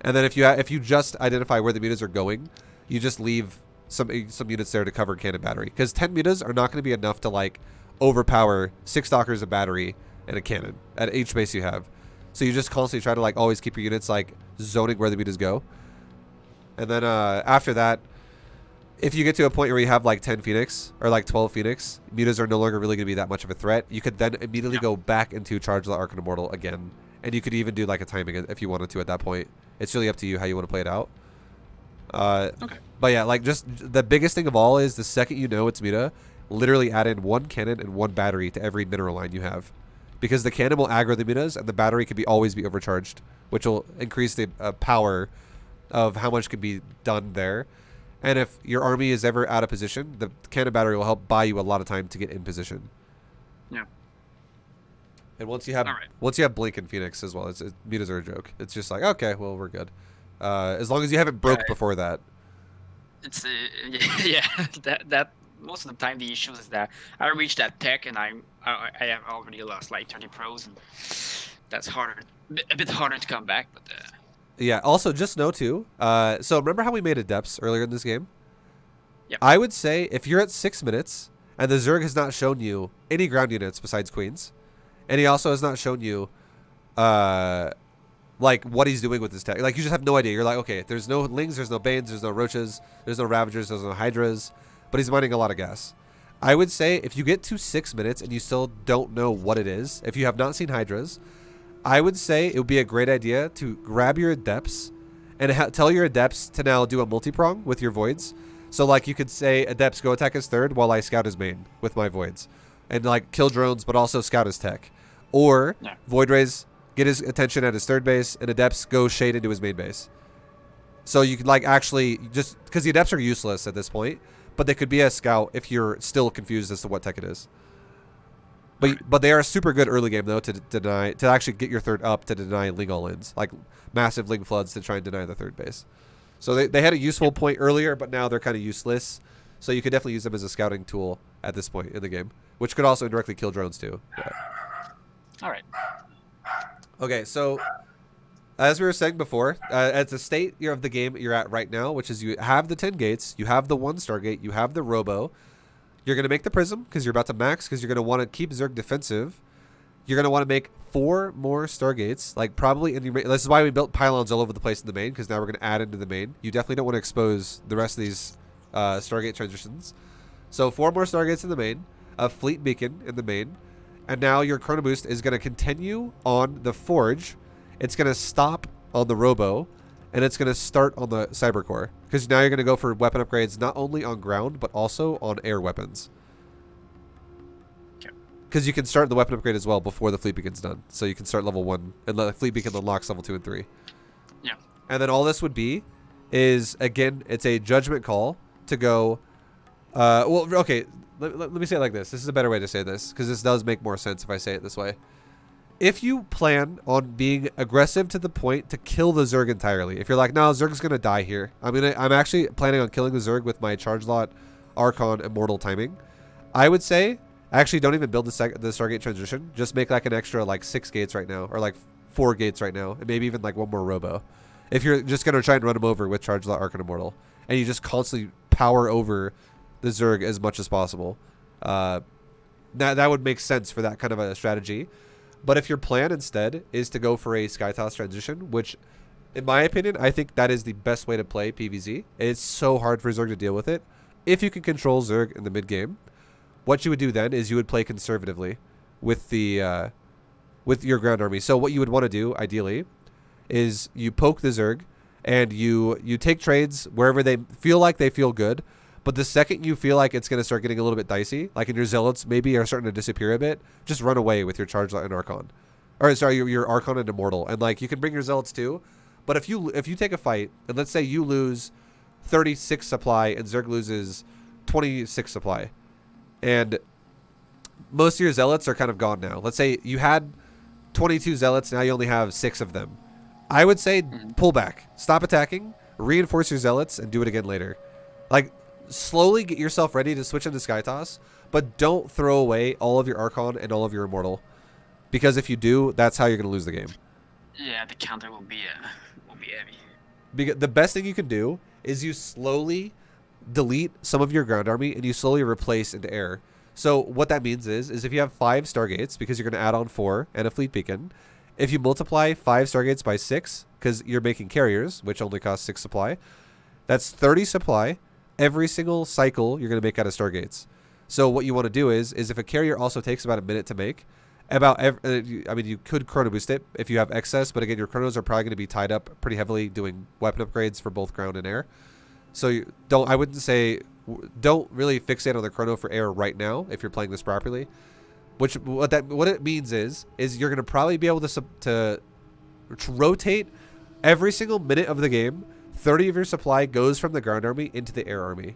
And then if you just identify where the mutas are going, you just leave some units there to cover cannon battery, because 10 mutas are not going to be enough to like overpower 6 stalkers, a battery, and a cannon at each base you have. So you just constantly try to like always keep your units like zoning where the mutas go. And then after that, if you get to a point where you have like 10 Phoenix or like 12 Phoenix, mutas are no longer really going to be that much of a threat. You could then immediately go back into Charge the Archon Immortal again. And you could even do like a timing if you wanted to at that point. It's really up to you how you want to play it out. Okay. But yeah, like just the biggest thing of all is the second you know it's muta, literally add in 1 cannon and 1 battery to every mineral line you have. Because the cannon will aggro the mutas, and the battery can always be overcharged, which will increase the power of how much can be done there. And if your army is ever out of position, the cannon battery will help buy you a lot of time to get in position. Yeah. And once you have Blink and Phoenix as well, mutas are a joke. It's just like, okay, well, we're good. As long as you haven't broke before that. It's yeah, that most of the time the issue is that I reach that tech and I have already lost like 30 pros, and that's a bit harder to come back. But yeah. Also, just know too. So remember how we made adepts earlier in this game? Yeah. I would say if you're at 6 minutes and the Zerg has not shown you any ground units besides Queens, and he also has not shown you, like what he's doing with his tech. Like you just have no idea. You're like, okay, there's no Lings, there's no Banes, there's no Roaches, there's no Ravagers, there's no Hydras, but he's mining a lot of gas. I would say if you get to 6 minutes and you still don't know what it is, if you have not seen Hydras, I would say it would be a great idea to grab your Adepts and tell your Adepts to now do a multi-prong with your Voids So like you could say Adepts go attack his third while I scout his main with my voids, and like kill drones, but also scout his tech, or Yeah. Void Rays get his attention at his third base, and Adepts go shade into his main base. So you could like actually just because the Adepts are useless at this point, but they could be a scout if you're still confused as to what tech it is. But they are super good early game though to actually get your third up to deny Ling all-ins, like massive Ling floods to try and deny the third base. So they had a useful point earlier, but now they're kind of useless. So you could definitely use them as a scouting tool at this point in the game, which could also indirectly kill drones too. But. All right. Okay, so as we were saying before, at the state of the game you're at right now, which is you have the 10 gates, you have the 1 Stargate, you have the Robo. You're going to make the Prism because you're about to max because you're going to want to keep Zerg defensive. You're going to want to make 4 more Stargates, like probably in the... This is why we built pylons all over the place in the main, because now we're going to add into the main. You definitely don't want to expose the rest of these Stargate transitions. So 4 more Stargates in the main, a Fleet Beacon in the main, and now your Chrono Boost is going to continue on the Forge. It's going to stop on the Robo, and it's going to start on the Cybercore, because now you're going to go for weapon upgrades not only on ground, but also on air weapons. Because you can start the weapon upgrade as well before the Fleet Beacon's done. So you can start level 1, and the Fleet Beacon unlocks level 2 and 3. Yeah. And then all this would be is, again, it's a judgment call to go... well, okay, let me say it like this. This is a better way to say this, because this does make more sense if I say it this way. If you plan on being aggressive to the point to kill the Zerg entirely, if you're like, no, Zerg's going to die here. I'm actually planning on killing the Zerg with my Charge Lot, Archon, Immortal timing. I would say... Actually, don't even build the Stargate transition. Just make like an extra like 6 gates right now, or like 4 gates right now, and maybe even like 1 more Robo. If you're just gonna try and run them over with Charge Lot, Archon, Immortal, and you just constantly power over the Zerg as much as possible, that would make sense for that kind of a strategy. But if your plan instead is to go for a Skytoss transition, which, in my opinion, I think that is the best way to play PvZ. It's so hard for Zerg to deal with it. If you can control Zerg in the mid game. What you would do then is you would play conservatively with the with your ground army. So what you would want to do ideally is you poke the Zerg and you take trades wherever they feel good. But the second you feel like it's going to start getting a little bit dicey, like in your Zealots maybe are starting to disappear a bit, just run away with your Charge Lot and Archon. Or sorry, your Archon and Immortal. And like you can bring your Zealots too. But if you take a fight and let's say you lose 36 supply and Zerg loses 26 supply. And most of your Zealots are kind of gone now. Let's say you had 22 Zealots, now you only have 6 of them. I would say pull back. Stop attacking, reinforce your Zealots, and do it again later. Like, slowly get yourself ready to switch into Skytoss, but don't throw away all of your Archon and all of your Immortal. Because if you do, that's how you're going to lose the game. Yeah, the counter will be heavy. Because the best thing you can do is you slowly... delete some of your ground army and you slowly replace into air. So what that means is if you have 5 Stargates, because you're going to add on 4 and a Fleet Beacon, if you multiply 5 Stargates by 6, because you're making carriers, which only cost 6 supply, that's 30 supply every single cycle you're going to make out of Stargates. So what you want to do is if a carrier also takes about a minute to make, you could Chrono Boost it if you have excess, but again, your Chronos are probably going to be tied up pretty heavily doing weapon upgrades for both ground and air. So don't really fixate on the Chrono for air right now if you're playing this properly. What it means is you're going to probably be able to rotate every single minute of the game. 30 of your supply goes from the ground army into the air army.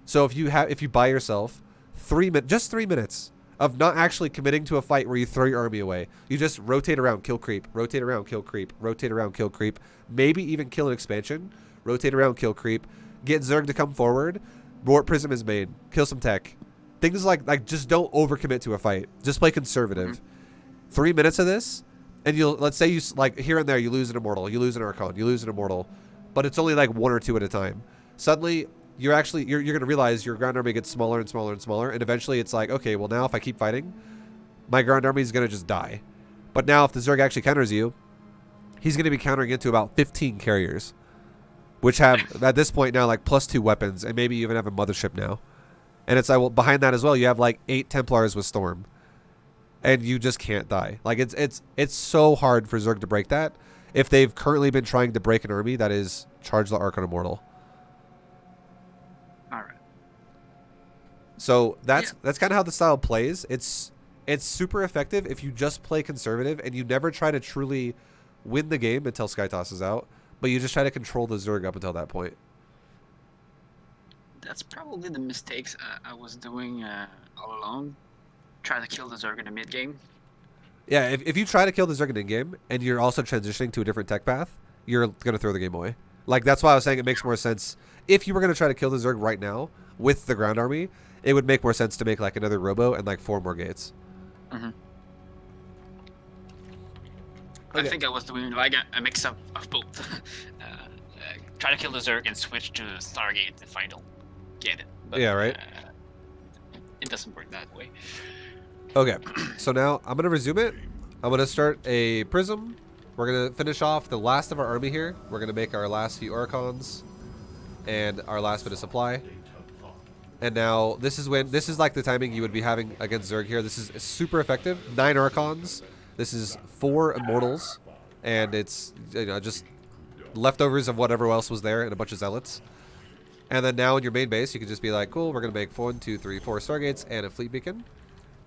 So if you buy yourself 3 minutes of not actually committing to a fight where you throw your army away, you just rotate around, kill creep, rotate around, kill creep, rotate around, kill creep, maybe even kill an expansion, rotate around, kill creep. Get Zerg to come forward. Warp Prism is made. Kill some tech. Things like just don't overcommit to a fight. Just play conservative. 3 minutes of this, and let's say you like here and there you lose an Immortal, you lose an Archon, you lose an Immortal, but it's only like 1 or 2 at a time. Suddenly you're going to realize your ground army gets smaller and smaller and smaller, and eventually it's like, okay, well now if I keep fighting, my ground army is going to just die. But now if the Zerg actually counters you, he's going to be countering into about 15 carriers. Which have, at this point now, like +2 weapons, and maybe you even have a mothership now. And it's like, well, behind that as well, you have like 8 Templars with Storm. And you just can't die. Like, it's so hard for Zerg to break that if they've currently been trying to break an army that is Charge the Archon Immortal. So that's kind of how the style plays. It's super effective if you just play conservative and you never try to truly win the game until Skytoss is out, but you just try to control the Zerg up until that point. That's probably the mistakes I was doing all along. Trying to kill the Zerg in the mid game. Yeah, if you try to kill the Zerg in game and you're also transitioning to a different tech path, you're going to throw the game away. Like, that's why I was saying it makes more sense. If you were going to try to kill the Zerg right now with the ground army, it would make more sense to make like another Robo and like 4 more gates. Mm-hmm. Okay. I think I was doing like a mix up of both. Try to kill the Zerg and switch to Stargate if I don't get it. But, Yeah, right. It doesn't work that way. Okay, so now I'm going to resume it. I'm going to start a Prism. We're going to finish off the last of our army here. We're going to make our last few Oracons and our last bit of supply. And now this is like the timing you would be having against Zerg here. This is super effective. 9 Oracons. This is 4 Immortals. And it's, you know, just leftovers of whatever else was there and a bunch of Zealots. And then now in your main base, you can just be like, cool, we're going to make 1, 2, 3, 4 Stargates and a Fleet Beacon.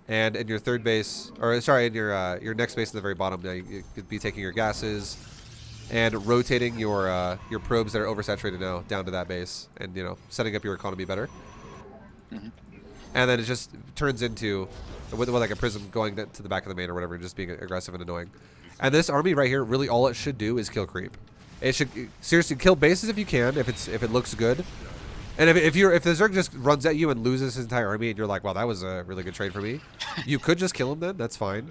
And in your third base, or sorry, in your next base at the very bottom, you could be taking your gases and rotating your probes that are oversaturated now down to that base, and you know, setting up your economy better. Mm-hmm. And then it just turns into with like a prism going to the back of the main or whatever, just being aggressive and annoying. And this army right here, really all it should do is kill creep. It should seriously kill bases if you can, if it looks good. And if the Zerg just runs at you and loses his entire army and you're like, wow, that was a really good trade for me, you could just kill him then, that's fine.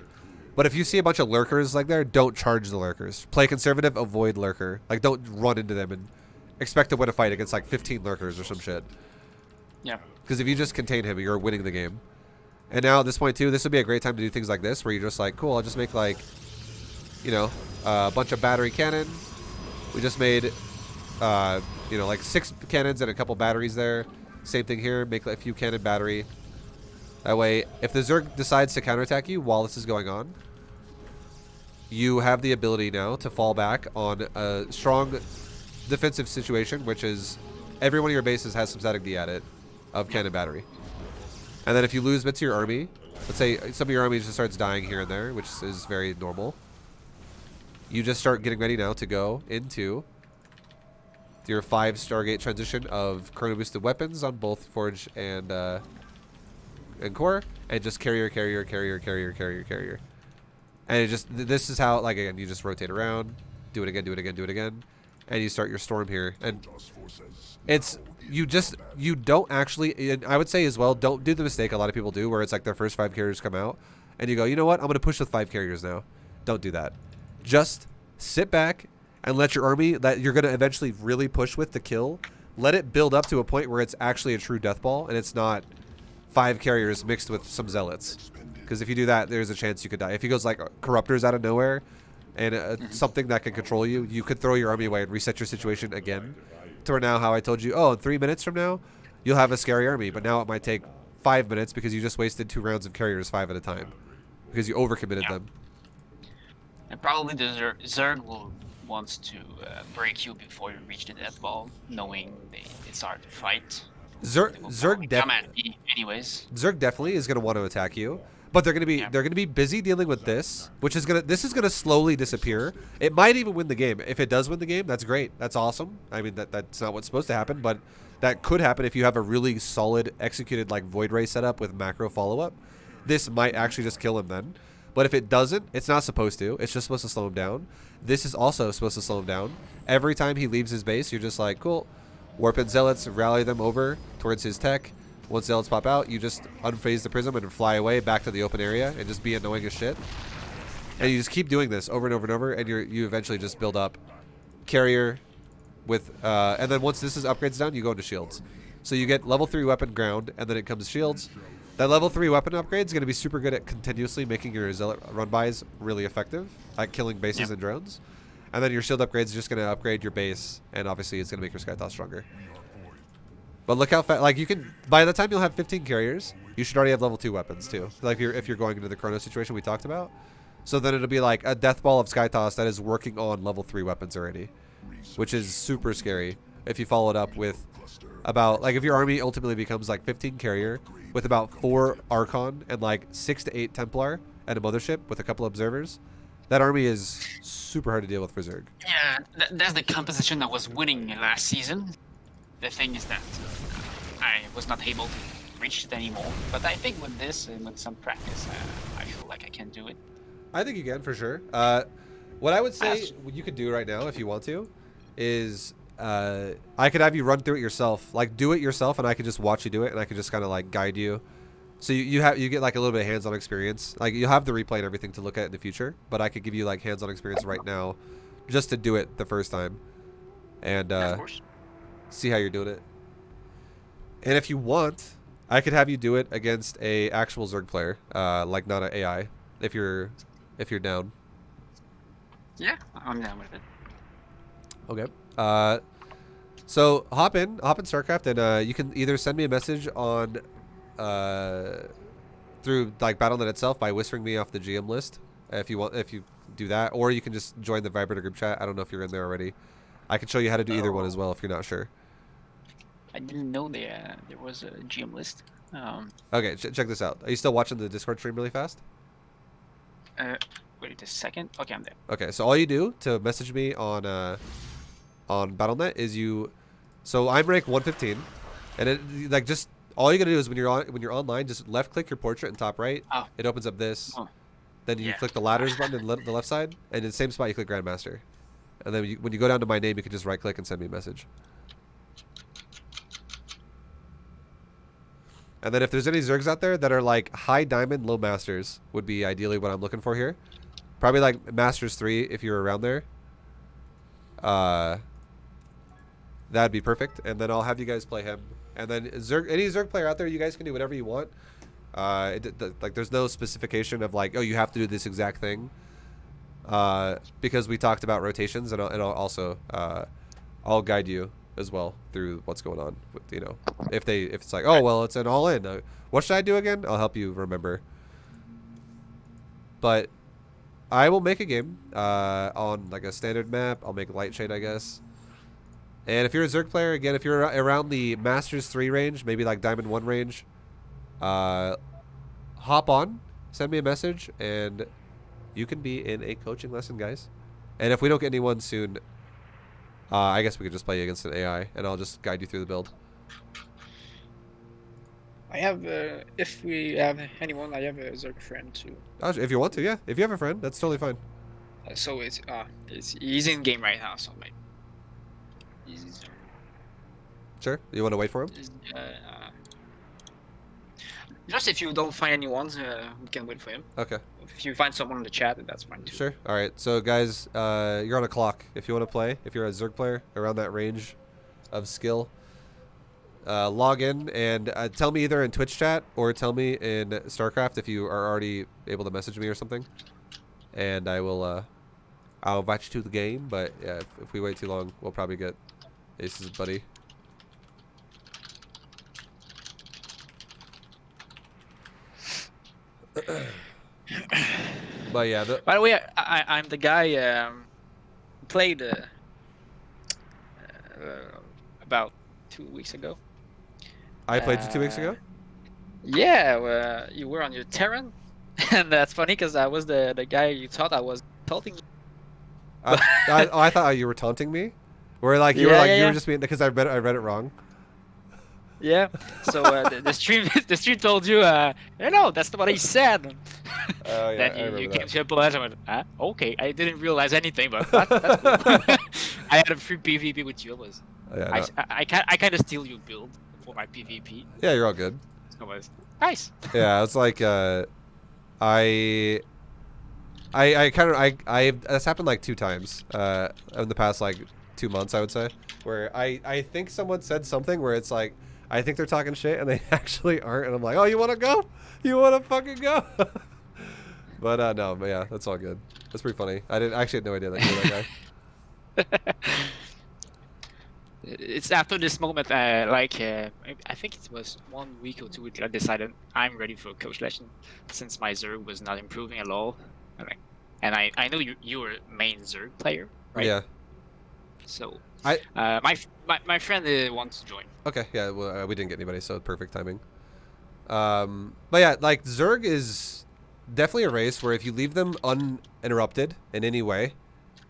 But if you see a bunch of lurkers like there, don't charge the lurkers. Play conservative, avoid lurker. Like, don't run into them and expect to win a fight against like 15 lurkers or some shit. Yeah. Because if you just contain him, you're winning the game. And now at this point too, this would be a great time to do things like this, where you're just like, cool, I'll just make like, you know, a bunch of battery cannon. We just made you know, like 6 cannons and a couple batteries there. Same thing here, make a few cannon battery. That way, if the Zerg decides to counterattack you while this is going on, you have the ability now to fall back on a strong defensive situation, which is every one of your bases has some static D at it of cannon battery. And then if you lose bits of your army, let's say some of your army just starts dying here and there, which is very normal, you just start getting ready now to go into your 5 Stargate transition of chrono boosted weapons on both Forge and Core, and just carrier. And it just, this is how, like, again, you just rotate around, do it again, and you start your storm here. And it's, you don't actually, and I would say as well, don't do the mistake a lot of people do, where it's like their first 5 carriers come out, and you go, you know what, I'm going to push with 5 carriers now. Don't do that. Just sit back and let your army that you're going to eventually really push with to kill, let it build up to a point where it's actually a true death ball, and it's not 5 carriers mixed with some zealots. Because if you do that, there's a chance you could die. If he goes like corruptors out of nowhere and something that can control you, you could throw your army away and reset your situation again. To where now, how I told you, oh, in 3 minutes from now, you'll have a scary army. But now it might take 5 minutes because you just wasted 2 rounds of carriers 5 at a time. Because you overcommitted them. And probably the Zerg will wants to break you before you reach the death ball, knowing it's hard to fight. Zerg definitely is going to want to attack you, but they're going to be busy dealing with this, which is going to slowly disappear. It might even win the game. If it does win the game, that's great. That's awesome. I mean, that's not what's supposed to happen, but that could happen if you have a really solid executed like Void Ray setup with macro follow-up. This might actually just kill him then. But if it doesn't, it's not supposed to. It's just supposed to slow him down. This is also supposed to slow him down. Every time he leaves his base, you're just like, cool. Warp in Zealots, rally them over towards his tech. Once Zealots pop out, you just unphase the Prism and fly away back to the open area and just be annoying as shit. And you just keep doing this over and over and over, and you eventually just build up carrier with, and then once this is upgrades down, you go into shields. So you get level 3 weapon ground, and then it comes shields. That level 3 weapon upgrade is going to be super good at continuously making your Zealot run-bys really effective at killing bases and drones. And then your shield upgrade is just going to upgrade your base, and obviously it's going to make your Skytoss stronger. But look how fast, like you can, by the time you'll have 15 carriers, you should already have level 2 weapons too. Like if you're going into the chrono situation we talked about. So then it'll be like a death ball of Skytoss that is working on level 3 weapons already, which is super scary if you follow it up with about, like if your army ultimately becomes like 15 carrier, with about 4 Archon and like 6 to 8 Templar and a Mothership with a couple observers, that army is super hard to deal with for Zerg. Yeah, that's the composition that was winning last season. The thing is that I was not able to reach it anymore. But I think with this and with some practice, I feel like I can do it. I think you can for sure. What I would say what you could do right now if you want to is I could have you run through it yourself, like do it yourself, and I could just watch you do it, and I could just kind of like guide you. So you get like a little bit of hands-on experience. Like you'll have the replay and everything to look at in the future, but I could give you like hands-on experience right now, just to do it the first time, and Of course. see how you're doing it. And if you want, I could have you do it against a actual Zerg player, like not an AI, if you're down. Yeah, I'm down with it. Okay. So hop in StarCraft, and you can either send me a message on through like Battle.net itself by whispering me off the GM list if you do that, or you can just join the Vibrator group chat. I don't know if you're in there already. I can show you how to do either one as well if you're not sure. I didn't know there was a GM list. Okay, check this out. Are you still watching the Discord stream really fast? Wait a second. Okay, I'm there. Okay, so all you do to message me on Battle.net is so I'm rank 115, and it like just all you gotta do is when you're online, just left click your portrait in top right. Oh. It opens up this. Oh. Then you Yeah. click the ladders button in the left side, and in the same spot you click Grandmaster, and then when you go down to my name, you can just right click and send me a message. And then if there's any Zergs out there that are like high diamond, low masters, would be ideally what I'm looking for here. Probably like Masters 3 if you're around there. That'd be perfect. And then I'll have you guys play him. And then any Zerg player out there, you guys can do whatever you want. Like there's no specification of like, oh, you have to do this exact thing. Because we talked about rotations, and I'll also I'll guide you as well through what's going on with, if it's like, oh well, it's an all in, what should I do again? I'll help you remember. But I will make a game on like a standard map. I'll make light shade, I guess. And if you're a Zerg player, again, if you're around the Masters 3 range, maybe like Diamond 1 range, hop on, send me a message, and you can be in a coaching lesson, guys. And if we don't get anyone soon, I guess we could just play against an AI, and I'll just guide you through the build. I have, if we have anyone, I have a Zerg friend too. If you want to, yeah. If you have a friend, that's totally fine. So he's in game right now, so maybe. Sure. You want to wait for him? Just if you don't find anyone, we can wait for him. Okay. If you find someone in the chat, that's fine too. Sure. All right. So guys, you're on a clock. If you want to play, if you're a Zerg player around that range of skill, log in and tell me either in Twitch chat or tell me in StarCraft if you are already able to message me or something, and I will I'll invite you to the game. But yeah, if we wait too long, we'll probably get Ace's buddy. But yeah. By the way, I'm the guy played about 2 weeks ago. I played you 2 weeks ago. Yeah, you were on your Terran, and that's funny because I was the guy you thought I was taunting. I thought you were taunting me. Where like you were just being, because I read it wrong. Yeah. So the stream told you, that's what he said. Oh yeah. Then you came to a place and went, okay, I didn't realize anything, but that's cool. I had a free PvP with you. I kind of steal your build for my PvP. Yeah, you're all good. So it was nice. Yeah, it's like that's happened like 2 times in the past like 2 months, I would say, where I think someone said something where it's like I think they're talking shit and they actually aren't, and I'm like, oh, you want to go? You want to fucking go? But no, but yeah, that's all good. That's pretty funny. I actually had no idea that you were that guy. It's after this moment, I think it was 1 week or 2 weeks, I decided I'm ready for a coach lesson since my Zerg was not improving at all. And I know you were a main Zerg player, right? Yeah. So my friend wants to join. Okay, yeah, well, we didn't get anybody, so perfect timing. But yeah, like Zerg is definitely a race where if you leave them uninterrupted in any way,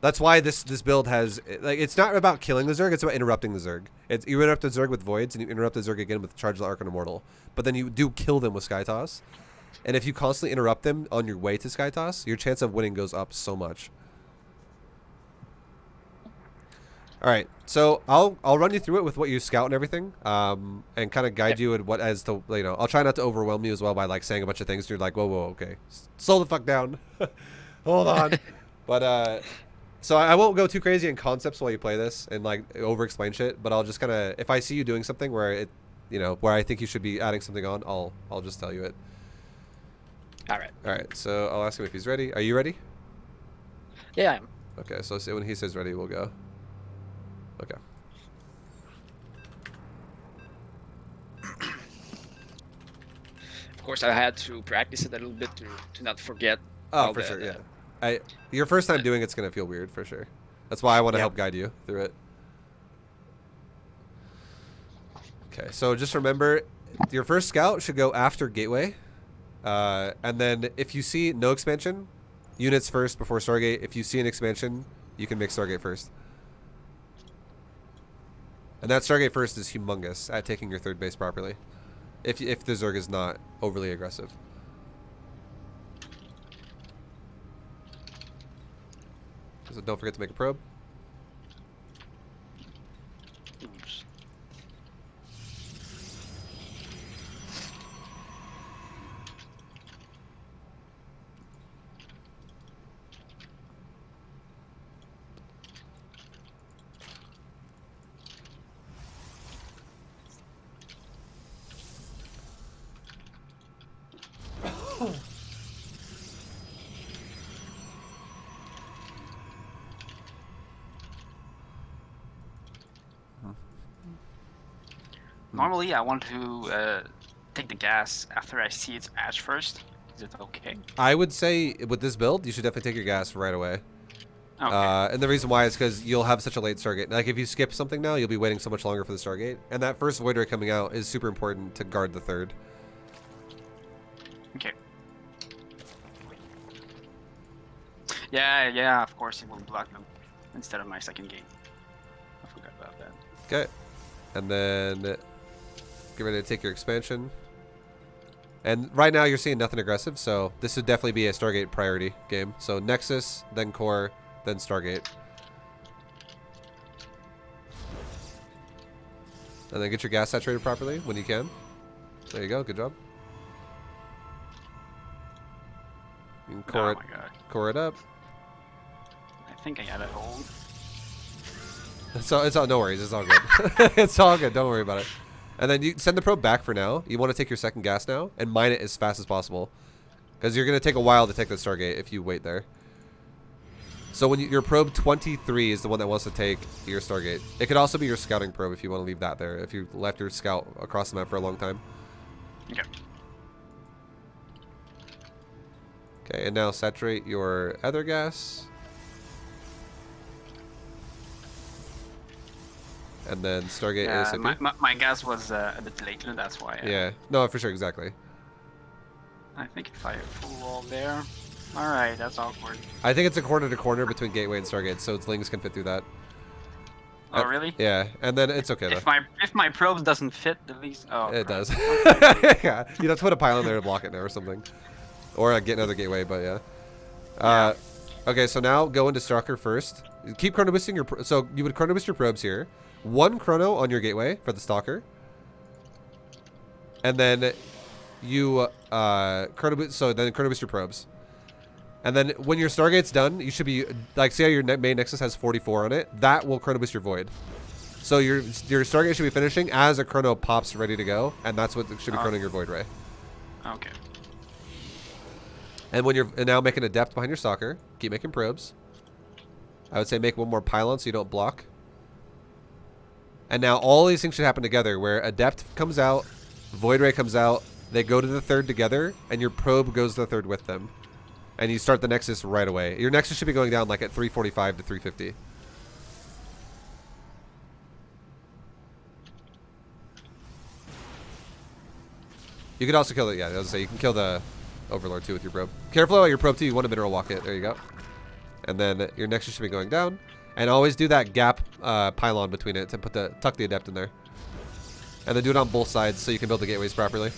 that's why this build has, like, it's not about killing the Zerg, it's about interrupting the Zerg. You interrupt the Zerg with Voids, and you interrupt the Zerg again with Charge of the Archon Immortal. But then you do kill them with Skytoss. And if you constantly interrupt them on your way to Skytoss, your chance of winning goes up so much. All right, so I'll run you through it with what you scout and everything, and kind of guide you in what as to, you know, I'll try not to overwhelm you as well by like saying a bunch of things. And you're like, whoa, okay, slow the fuck down, hold on. But so I won't go too crazy in concepts while you play this and like over explain shit. But I'll just kind of, if I see you doing something where it, you know, where I think you should be adding something on, I'll just tell you it. All right. All right, so I'll ask him if he's ready. Are you ready? Yeah, I am. Okay, so when he says ready, we'll go. Okay. Of course, I had to practice it a little bit to not forget. Oh, for sure, yeah. Your first time doing it's gonna feel weird for sure. That's why I want to help guide you through it. Okay, so just remember, your first scout should go after Gateway, and then if you see no expansion, units first before Stargate. If you see an expansion, you can make Stargate first. And that Stargate first is humongous at taking your third base properly, if the Zerg is not overly aggressive. So don't forget to make a probe. Oops. Normally, I want to take the gas after I see its edge first. Is it okay? I would say with this build, you should definitely take your gas right away. Okay. And the reason why is because you'll have such a late Stargate. Like if you skip something now, you'll be waiting so much longer for the Stargate. And that first Void Ray coming out is super important to guard the third. Okay. Yeah, of course it will block them instead of my second gate. I forgot about that. Okay. And then get ready to take your expansion. And right now you're seeing nothing aggressive, so this would definitely be a Stargate priority game. So Nexus, then Core, then Stargate. And then get your gas saturated properly when you can. There you go, good job. You can core, Oh my god. core it up. I think I got it hold. So it's all, no worries, it's all good. It's all good, don't worry about it. And then you send the probe back for now. You want to take your second gas now and mine it as fast as possible, because you're going to take a while to take the Stargate if you wait there. So when your probe 23 is the one that wants to take your Stargate. It could also be your scouting probe if you want to leave that there, if you left your scout across the map for a long time. Okay. Okay, and now saturate your other gas. And then Stargate ASAP. My gas was a bit later, that's why. Yeah, no, for sure, exactly. I think if I full wall there. Alright, that's awkward. I think it's a corner to corner between Gateway and Stargate, so its lings can fit through that. Oh, really? Yeah, and then it's okay though. If my probes doesn't fit, at least. Oh, It crap. does. Yeah, you'd have to put a pylon there to block it now or something. Or get another Gateway, but yeah. Okay, so now go into Stalker first. Keep chrono boosting your... So you would chrono boost your probes here. 1 chrono on your Gateway for the Stalker. And then you chrono boost... So then chrono boost your probes. And then when your Stargate's done, you should be... Like, see how your main Nexus has 44 on it? That will chrono boost your Void. So your Stargate should be finishing as a chrono pops ready to go. And that's what should be chronoing your Void Ray. Okay. And when you're now making a depth behind your Stalker, keep making probes. I would say make 1 more pylon so you don't block. And now all these things should happen together, where a depth comes out, Void Ray comes out, they go to the third together, and your probe goes to the third with them. And you start the Nexus right away. Your Nexus should be going down like at 345 to 350. You could also kill it. Yeah, I was gonna say you can kill the Overlord too with your probe. Careful about your probe too. You want to mineral walk it. There you go. And then your Nexus should be going down. And always do that gap pylon between it to tuck the Adept in there. And then do it on both sides so you can build the gateways properly.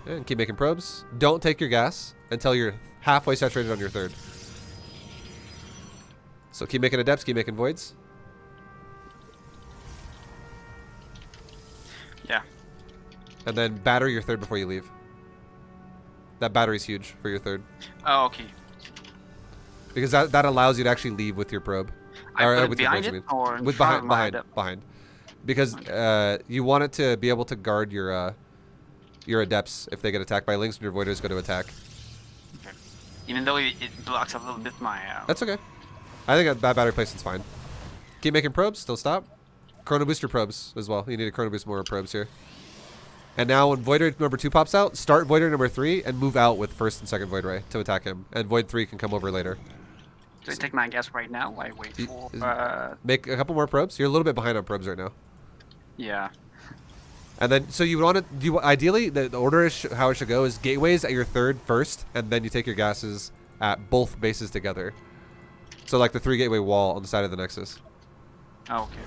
And keep making probes. Don't take your gas until you're halfway saturated on your third. So keep making Adepts, keep making Voids. Yeah. And then batter your third before you leave. That battery's huge for your third. Oh, okay. Because that allows you to actually leave with your probe. I put it with behind your it, voids, or in with front of my behind. Because you want it to be able to guard your Adepts if they get attacked by Lings when your Voiders go to attack. Okay. Even though it blocks a little bit my... That's okay. I think that battery placement's fine. Keep making probes. Don't stop. Chrono boost your probes as well. You need to chrono boost more probes here. And now when Voider number 2 pops out, start Voider number 3 and move out with first and second Void Ray to attack him. And Void 3 can come over later. Do I take my gas right now? I wait for... Make a couple more probes. You're a little bit behind on probes right now. Yeah. And then, so you want to do, ideally, the order is how it should go is gateways at your third first, and then you take your gases at both bases together. So like the 3 gateway wall on the side of the Nexus. Oh, okay.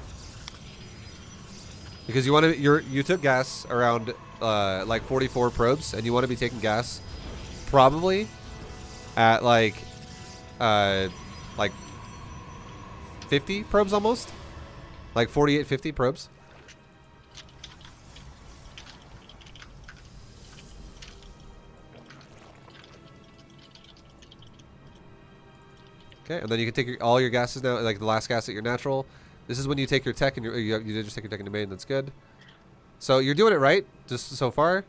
Because you want to, you took gas around like 44 probes, and you want to be taking gas probably at like 50 probes almost, like 48, 50 probes. Okay, and then you can take all your gases now, like the last gas at your natural. This is when you take your tech, and you did just take your tech into main. That's good. So you're doing it right, just so far.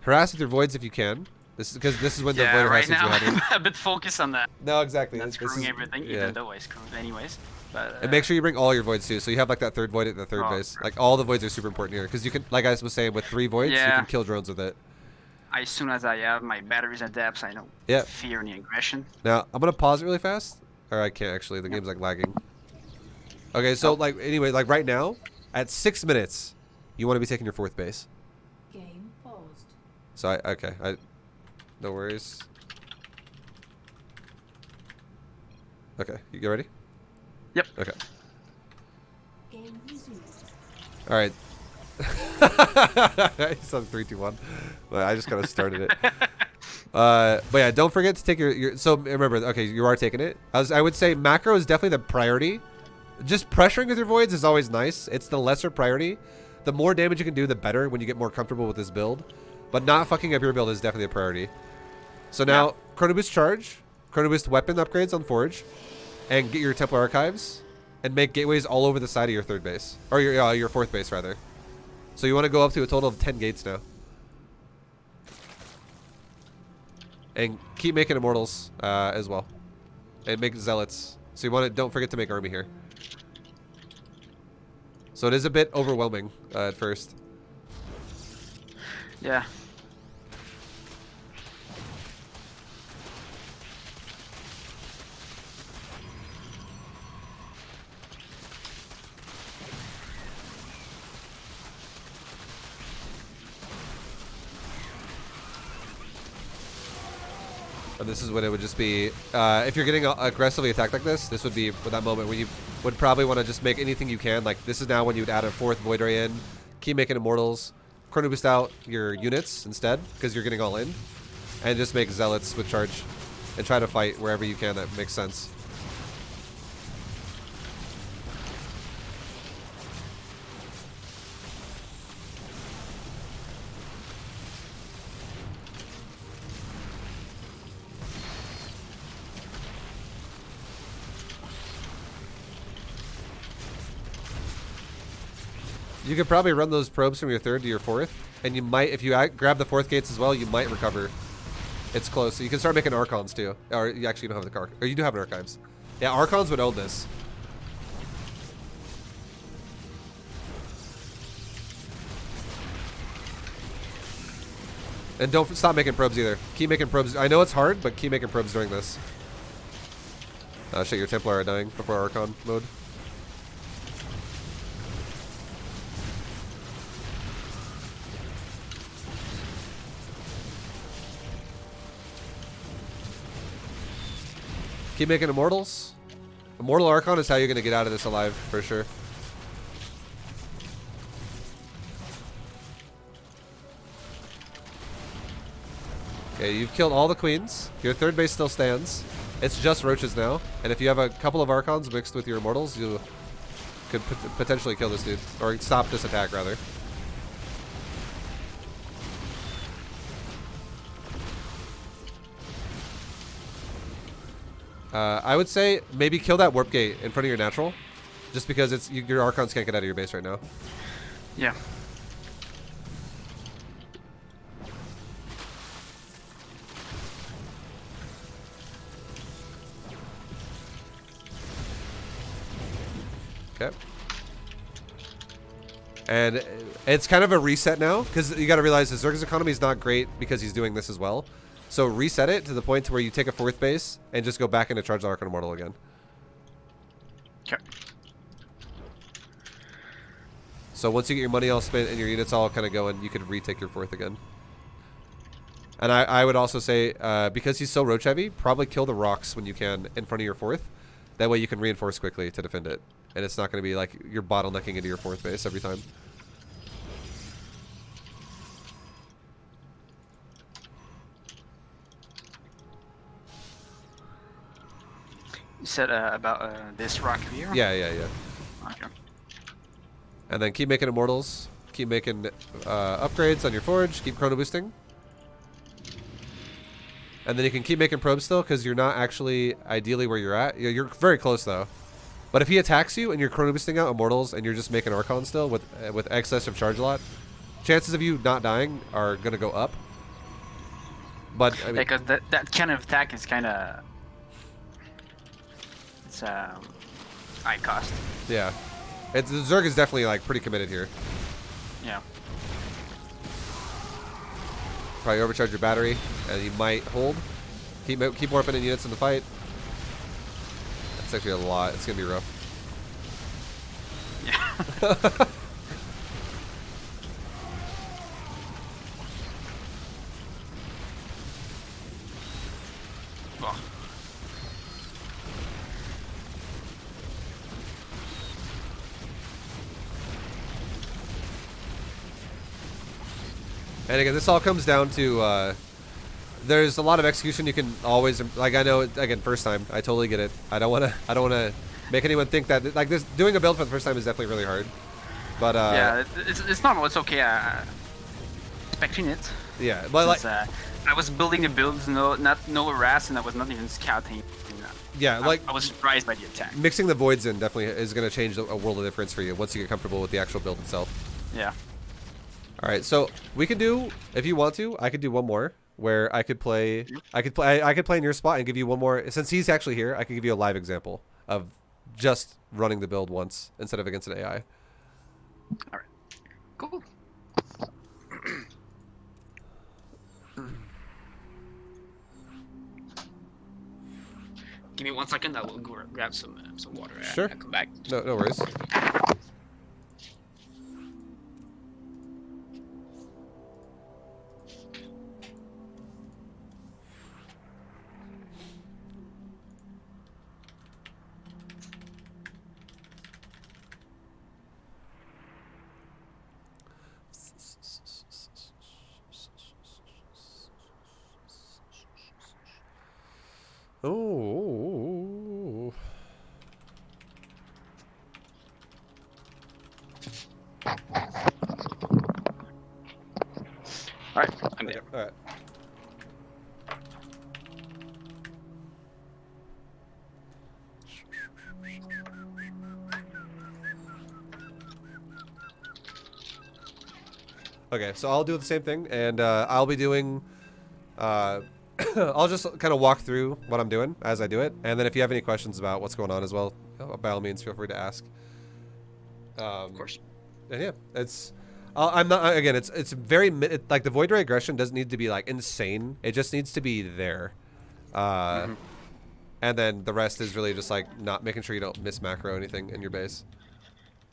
Harass with your voids if you can. This is because this is when the void right harasses now you have. I'm a bit focused on that. No, exactly. Not screwing everything, even though I screwed anyways. But, and make sure you bring all your voids too, so you have like that third void at the third base. Perfect. Like all the voids are super important here, because you can, like I was saying, with 3 voids, you can kill drones with it. As soon as I have my batteries at depths, I don't fear any aggression. Now I'm gonna pause it really fast, or I can't actually. The game's like lagging. Okay, so like anyway, like right now, at 6 minutes, you want to be taking your 4th base. Game paused. So no worries. Okay, you get ready? Yep. Okay. Game resumed. All right. It's on 3, 2, 1. But I just kind of started it. But yeah, don't forget to take your. So remember, okay, you are taking it. I would say macro is definitely the priority. Just pressuring with your voids is always nice. It's the lesser priority. The more damage you can do, the better when you get more comfortable with this build. But not fucking up your build is definitely a priority. So now, Chrono Boost Charge, Chrono Boost Weapon upgrades on Forge, and get your Templar Archives, and make gateways all over the side of your 3rd base. Or your 4th base, rather. So you want to go up to a total of 10 gates now. And keep making Immortals as well. And make Zealots. So you want to, don't forget to make Army here. So it is a bit overwhelming at first. Yeah. And this is when it would just be, if you're getting aggressively attacked like this would be that moment when you would probably want to just make anything you can. Like this is now when you would add a 4th Void Ray in, keep making Immortals, Chrono Boost out your units instead, because you're getting all in, and just make Zealots with charge, and try to fight wherever you can that makes sense. You could probably run those probes from your 3rd to your 4th, and you might, if you grab the 4th gates as well, you might recover. It's close. So you can start making Archons too. Or you actually don't have the or you do have an Archives. Yeah, Archons would own this. And don't stop making probes either. Keep making probes. I know it's hard, but keep making probes during this. Shit, your Templar are dying before Archon mode. Keep making Immortals. Immortal Archon is how you're going to get out of this alive, for sure. Okay, you've killed all the queens. Your third base still stands. It's just roaches now. And if you have a couple of Archons mixed with your Immortals, you could potentially kill this dude. Or stop this attack, rather. I would say maybe kill that Warp Gate in front of your natural. Just because it's your Archons can't get out of your base right now. Yeah. Okay. And it's kind of a reset now, because you got to realize the Zerg's economy is not great because he's doing this as well. So reset it to the point to where you take a 4th base and just go back into Charge the Archon Immortal again. Okay. So once you get your money all spent and your units all kind of going, you could retake your 4th again. And I would also say, because he's so roach heavy, probably kill the rocks when you can in front of your 4th. That way you can reinforce quickly to defend it. And it's not going to be like you're bottlenecking into your 4th base every time. You said about this rock here? Yeah. Okay. And then keep making Immortals. Keep making upgrades on your Forge. Keep chrono boosting. And then you can keep making probes still, because you're not actually ideally where you're at. You're very close, though. But if he attacks you and you're chrono boosting out Immortals and you're just making Archon still with excess of charge a lot, chances of you not dying are going to go up. But, I mean, Because that kind of attack is kind of... It's high cost. yeah. The Zerg is definitely, like, pretty committed here. Yeah. Probably overcharge your battery, and you might hold. Keep warping in units in the fight. That's actually a lot. It's gonna be rough. Yeah. Oh. And again, this all comes down to there's a lot of execution you can always, like, I know, again, first time, I totally get it. I don't want to make anyone think that, like, this doing a build for the first time is definitely really hard. But Yeah, it's normal. It's okay. Expecting it. yeah, but like, Since, I was building the builds, no harass, and I was not even scouting. yeah, like I was surprised by the attack. mixing the voids in definitely is going to change a world of difference for you once you get comfortable with the actual build itself. Yeah. All right, so we could do, if you want to, I could do one more where I could play in your spot and give you one more. Since he's actually here, I could give you a live example of just running the build once instead of against an AI. All right. Cool. Give me 1 second. I will go grab some water. Sure. I'll come back. No worries. Oh. All right. I'm there. All right. Okay, so I'll do the same thing, and I'll be doing. I'll just kind of walk through what I'm doing as I do it, and then if you have any questions about what's going on as well, by all means, feel free to ask. Of course. And yeah, it's. I'm not again. It's very like the void ray aggression doesn't need to be like insane. It just needs to be there, and then the rest is really just like not making sure you don't miss macro or anything in your base.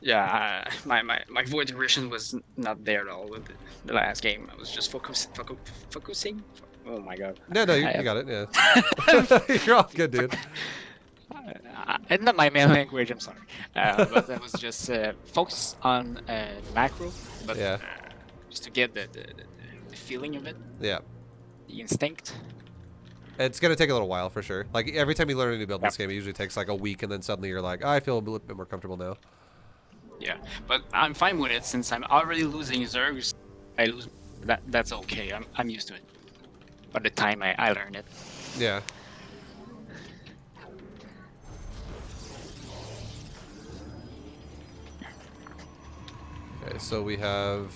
Yeah, my void aggression was not there at all with the last game. I was just focusing. Oh my god. No, you I got it. Yeah. You're all good, dude. It's not my main language, I'm sorry. But I was just focused on macro, but Yeah. just to get the feeling of it, Yeah. the instinct. It's gonna take a little while for sure. Like every time you learn a new build in Yeah. this game, it usually takes like a week, and then suddenly you're like, oh, I feel a little bit more comfortable now. Yeah, but I'm fine with it since I'm already losing Zergs. I lose. That's okay. I'm used to it. By the time I learn it. Yeah. Okay, so we have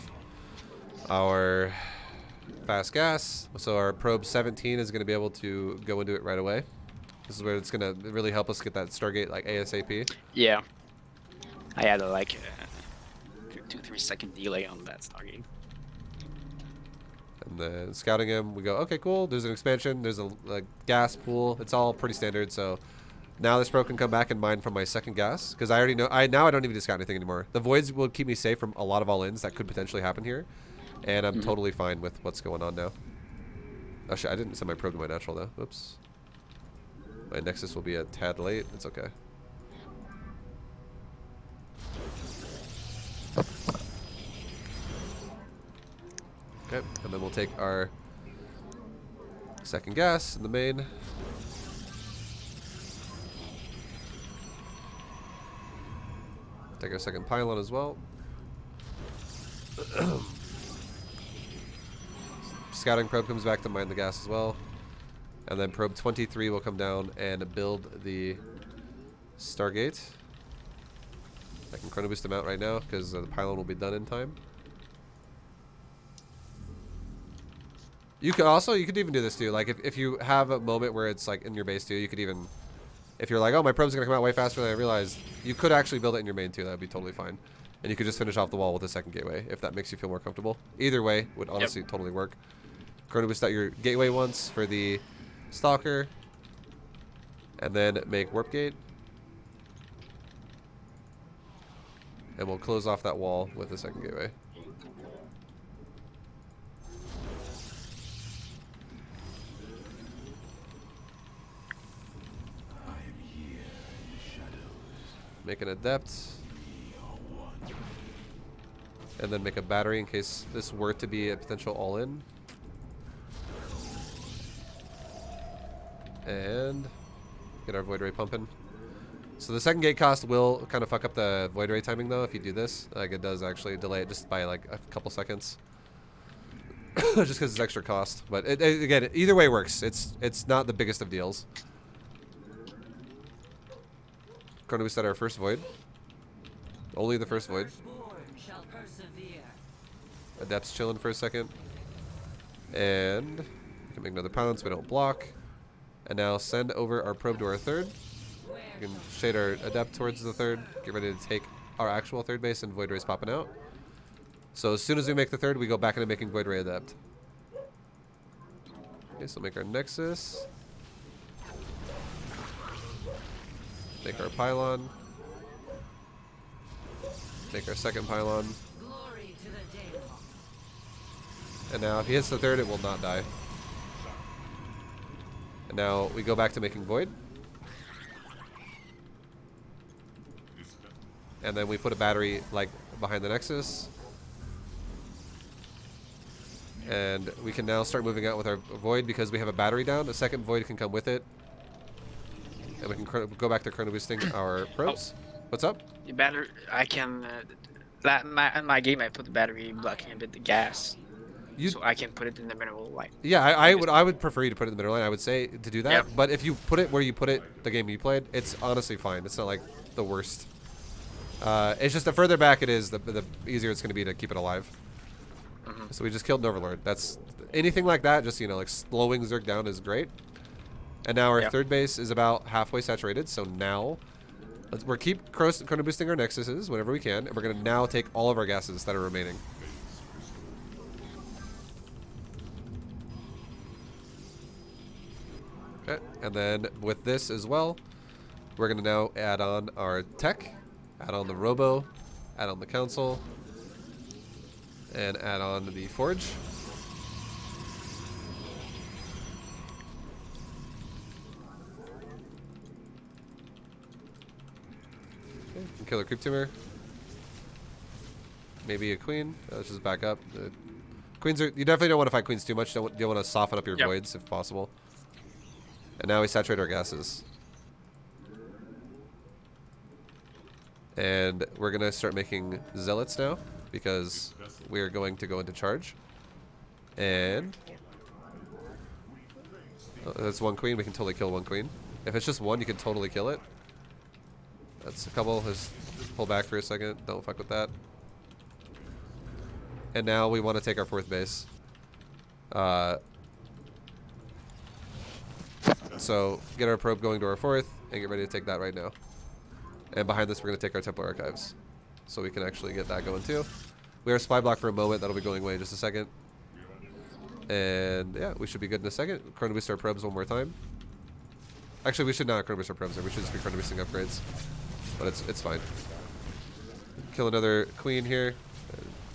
our fast gas. So our probe 17 is going to be able to go into it right away. This is where it's going to really help us get that Stargate like ASAP. Yeah. I had a like 2-3 second delay on that Stargate. And then scouting him, we go, okay, cool. There's an expansion. There's a gas pool. It's all pretty standard. So now this probe can come back and mine from my second gas because I already know. Now I don't need to scout anything anymore. The voids will keep me safe from a lot of all-ins that could potentially happen here, and I'm totally fine with what's going on now. Oh shit! I didn't send my probe to my natural though. Oops. My nexus will be a tad late. It's okay. Okay, and then we'll take our second gas in the main. Take our second pylon as well. Scouting probe comes back to mine the gas as well. And then probe 23 will come down and build the Stargate. I can chrono boost them out right now because the pylon will be done in time. You could even do this too. Like if you have a moment where it's like in your base too, you could even, if you're like, oh, my probe's gonna come out way faster than I realized, you could actually build it in your main too. That would be totally fine. And you could just finish off the wall with a second gateway if that makes you feel more comfortable. Either way would honestly totally work. Chrono boost out your gateway once for the Stalker, and then make warp gate. And we'll close off that wall with the second gateway. Make an adept. And then make a battery in case this were to be a potential all-in. And get our Void Ray pumping. So the second gate cost will kind of fuck up the Void Ray timing though if you do this. Like it does actually delay it just by like a couple seconds. Just because it's extra cost. But again, either way works. It's not the biggest of deals. Chrono boost at our first Void. Only the first Void. Adept's chilling for a second. And we can make another pylon so we don't block. And now send over our probe to our third. We can shade our adept towards the third. Get ready to take our actual third base and Void Ray's popping out. So as soon as we make the third, we go back into making Void Ray adept. Okay, so make our Nexus. Make our pylon. Make our second pylon. And now if he hits the third, it will not die. And now we go back to making Void. And then we put a battery like behind the Nexus. And we can now start moving out with our Void because we have a battery down. A second Void can come with it. And we can go back to chrono boosting our probes. What's up? The battery, I can. In my game, I put the battery blocking a bit the gas, so I can put it in the mineral line. Yeah, I would prefer you to put it in the middle line. I would say to do that. Yep. But if you put it where you put it, the game you played, it's honestly fine. It's not like the worst. It's just the further back it is, the easier it's going to be to keep it alive. So we just killed an Overlord. That's anything like that. Just like slowing Zerg down is great. And now our third base is about halfway saturated. So now we're keep chrono boosting our Nexuses whenever we can, and we're gonna now take all of our gases that are remaining. Okay, and then with this as well, we're gonna now add on our tech, add on the Robo, add on the Council, and add on the Forge. Killer creep tumor. Maybe a queen. Let's just back up. Queens are. You definitely don't want to fight queens too much. You want to soften up your voids if possible. And now we saturate our gases. And we're gonna start making zealots now because we are going to go into charge. And that's one queen. We can totally kill one queen. If it's just one, you can totally kill it. That's a couple. Just pull back for a second. Don't fuck with that. And now we want to take our 4th base. So get our probe going to our 4th and get ready to take that right now. And behind this, we're going to take our Templar Archives. So we can actually get that going too. We are supply block for a moment. That'll be going away in just a second. And yeah, we should be good in a second. Chrono boost our probes one more time. Actually, we should not chrono boost our probes there. We should just be chrono boosting upgrades. But it's fine. Kill another queen here.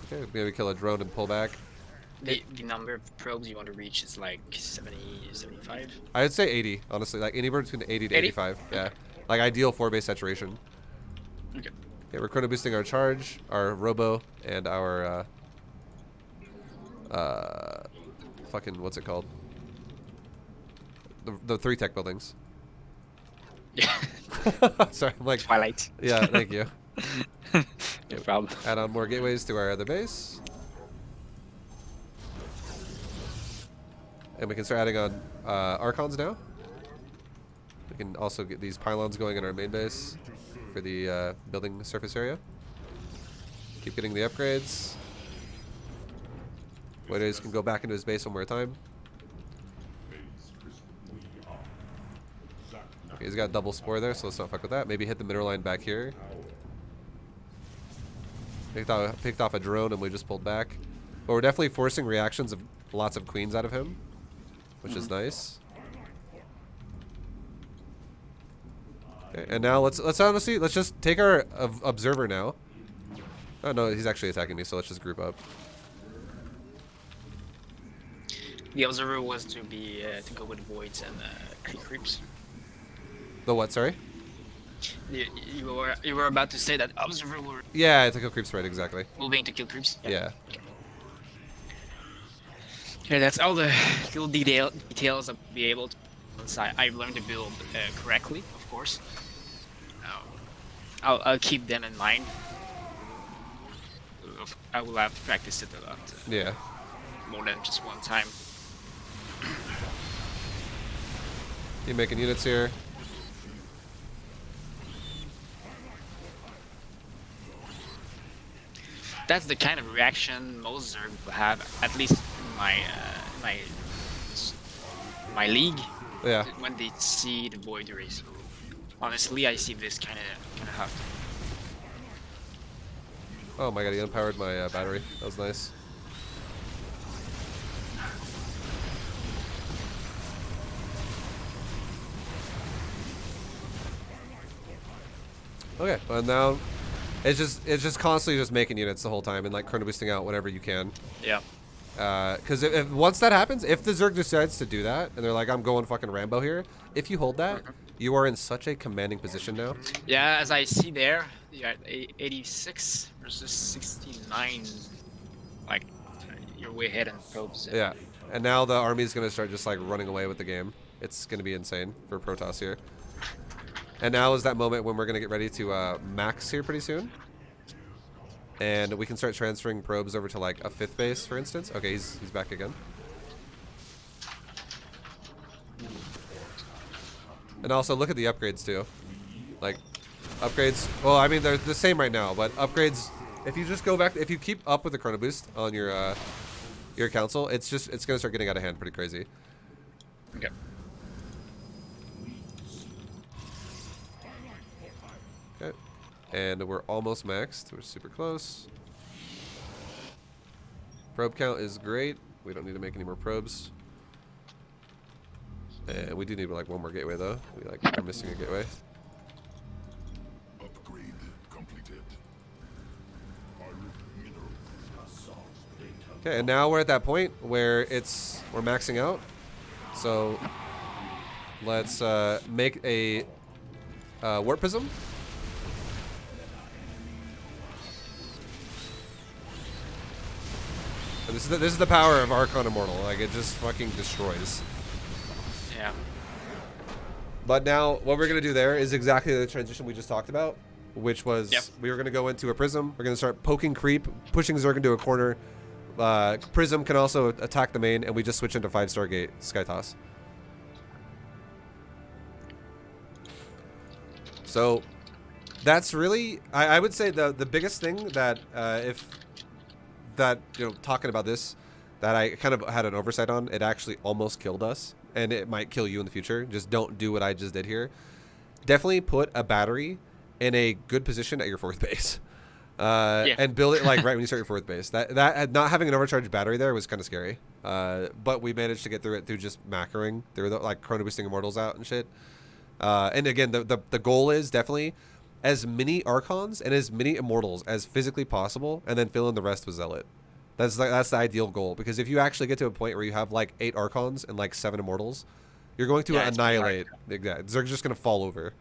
Okay, maybe kill a drone and pull back. The number of probes you want to reach is like 70, 75? I would say 80, honestly. Like anywhere between 80 to 80? 85. Yeah. Like ideal 4-base saturation. Okay. Okay, we're chrono boosting our charge, our robo, and our fucking what's it called? The 3 tech buildings. Yeah. Sorry, I'm like Twilight. Yeah, thank you. No problem. Add on more gateways to our other base. And we can start adding on Archons now. We can also get these pylons going in our main base for the building surface area. Keep getting the upgrades. Waiters can go back into his base one more time. Okay, he's got double spore there, so let's not fuck with that. Maybe hit the mineral line back here. Picked off a drone and we just pulled back. But we're definitely forcing reactions of lots of queens out of him, which is nice. Okay, and now let's honestly just take our observer now. Oh no, he's actually attacking me, so let's just group up. The observer was to be to go with voids and creeps. The what? Sorry. You were about to say that observer were Yeah, to kill creeps, right? Exactly. moving to kill creeps. Yeah. Yeah, that's all the little details I'll be able to. Once I've learned to build correctly, of course. I'll keep them in mind. I will have to practice it a lot. Yeah. More than just one time. Keep making units here. That's the kind of reaction most Zerg will have, at least in my league. Yeah. When they see the void race. Honestly, I see this kind of happen. Oh my god, he unpowered my battery. That was nice. Okay, and now it's just constantly just making units the whole time and like chrono boosting out whenever you can. Yeah. Because if once that happens, if the Zerg decides to do that and they're like, I'm going fucking Rambo here, if you hold that, you are in such a commanding position now. Yeah, as I see there, you're at 86 versus 69. Like, you're way ahead in probes. Yeah, and now the army is gonna start just like running away with the game. It's gonna be insane for Protoss here. And now is that moment when we're gonna get ready to max here pretty soon. And we can start transferring probes over to like a 5th base, for instance. Okay, he's back again. And also look at the upgrades too. Like upgrades, well, I mean they're the same right now, but upgrades, if you just go back, if you keep up with the chrono boost on your council, it's gonna start getting out of hand pretty crazy. Okay. Okay. And we're almost maxed. We're super close. Probe count is great. We don't need to make any more probes. And we do need like one more gateway though. We like are missing a gateway. Upgrade completed. Okay, and now we're at that point where we're maxing out. So let's make a warp prism. This is the power of Archon Immortal. Like, it just fucking destroys. Yeah. But now, what we're gonna do there is exactly the transition we just talked about, which was we were gonna go into a Prism. We're gonna start poking creep, pushing Zerg into a corner. Prism can also attack the main, and we just switch into 5-star gate Skytoss. So that's really, I would say the biggest thing that talking about this, that I kind of had an oversight on, it actually almost killed us, and it might kill you in the future. Just don't do what I just did here. Definitely put a battery in a good position at your 4th base. And build it like right when you start your 4th base. That not having an overcharged battery there was kind of scary. But we managed to get through it through just macroing through the, like, chrono boosting immortals out and shit. And again, the goal is definitely as many Archons and as many Immortals as physically possible, and then fill in the rest with Zealot. That's the ideal goal, because if you actually get to a point where you have like 8 Archons and like 7 Immortals, you're going to annihilate. Exactly. Zerg's just going to fall over.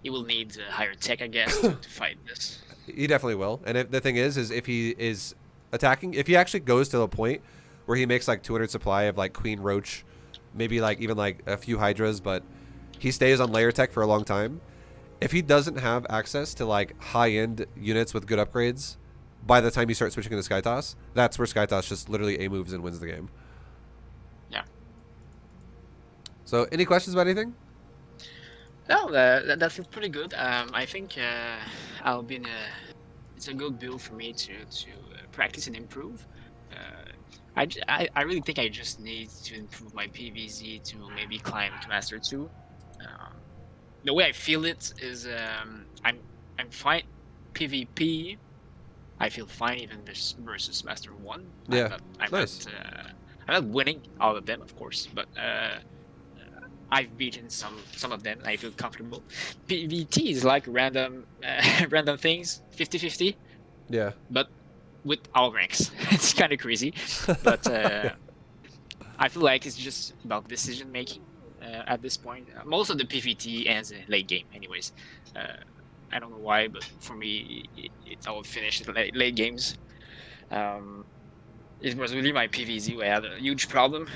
He will need higher tech, I guess, to fight this. He definitely will. And the thing is if he is attacking, if he actually goes to the point where he makes like 200 supply of like Queen Roach, maybe like even like a few Hydras, but he stays on layer tech for a long time. If he doesn't have access to like high-end units with good upgrades, by the time you start switching into Skytoss, that's where Skytoss just literally A moves and wins the game. Yeah. So, any questions about anything? No, that feels pretty good. I think I'll be in a. It's a good build for me to practice and improve. I really think I just need to improve my PvZ to maybe climb to Master 2. The way I feel it is I'm fine PvP. I feel fine even versus Master 1. Yeah, I'm nice. I'm not winning all of them, of course, but I've beaten some of them and I feel comfortable. PvT is like random random things, 50-50. Yeah. But with all ranks. It's kind of crazy. But I feel like it's just about decision making at this point. Most of the PvT ends in late game anyways. I don't know why, but for me, it's all finished in late games. It was really my PvZ where I had a huge problem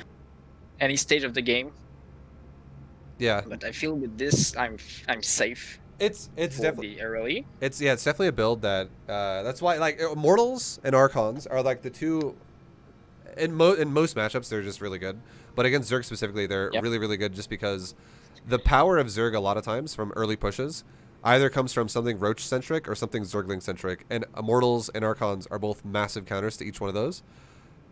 any stage of the game. Yeah. But I feel with this, I'm safe. It's definitely early. It's definitely a build that that's why, like, Immortals and Archons are like the two in most matchups they're just really good. But against Zerg specifically, they're really, really good just because the power of Zerg a lot of times from early pushes either comes from something Roach-centric or something Zergling-centric. And Immortals and Archons are both massive counters to each one of those.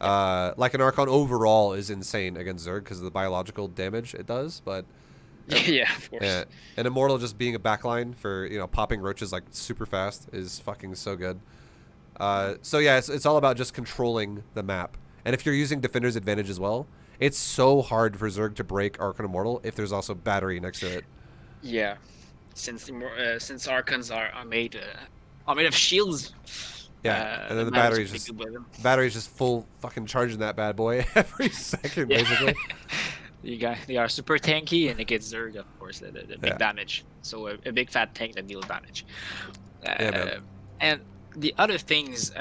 Like, an Archon overall is insane against Zerg because of the biological damage it does, but... Yeah, of course. Yeah. An Immortal just being a backline for, popping roaches like super fast is fucking so good. So yeah, it's all about just controlling the map. And if you're using Defender's Advantage as well, it's so hard for Zerg to break Archon Immortal if there's also battery next to it. Yeah, since Archons are made of shields. Yeah, and then the battery's just full fucking charging that bad boy every second, basically. They are super tanky, and it gets Zerg, of course, the big damage. So a big fat tank that deals damage. And the other things,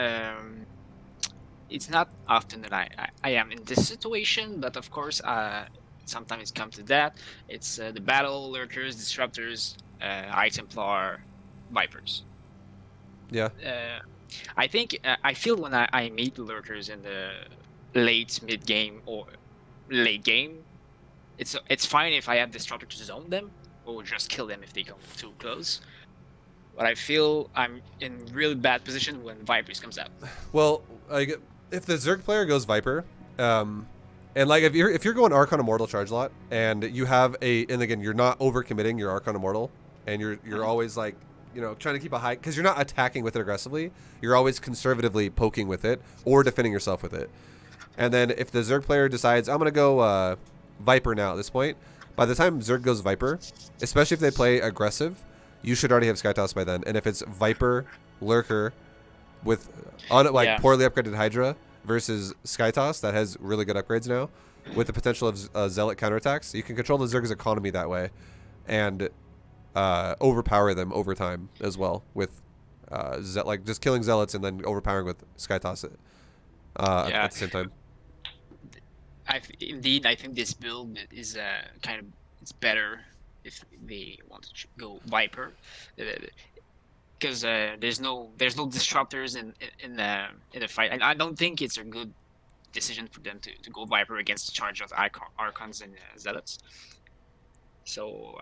it's not often that I am in this situation, but of course, sometimes it's come to that. It's the battle, lurkers, disruptors, Eye Templar, Vipers. Yeah. I think I feel when I meet lurkers in the late mid game or late game, it's fine if I have disruptor to zone them or just kill them if they come too close. But I feel I'm in really bad position when Vipers comes out. Well, if the Zerg player goes Viper, and like if you're going Archon Immortal charge lot and you have and again you're not overcommitting your Archon Immortal and you're always like trying to keep a high because you're not attacking with it aggressively. You're always conservatively poking with it or defending yourself with it. And then if the Zerg player decides I'm gonna go Viper now at this point, by the time Zerg goes Viper, especially if they play aggressive, you should already have Skytoss by then. And if it's Viper, Lurker, with poorly upgraded Hydra versus Skytoss that has really good upgrades now, with the potential of Zealot counterattacks, you can control the Zerg's economy that way, and overpower them over time as well with just killing Zealots and then overpowering with Skytoss Yeah. at the same time. Indeed, I think this build is kind of it's better if they want to go Viper, because there's no disruptors in the fight, and I don't think it's a good decision for them to go Viper against the charge of Archons and Zealots. So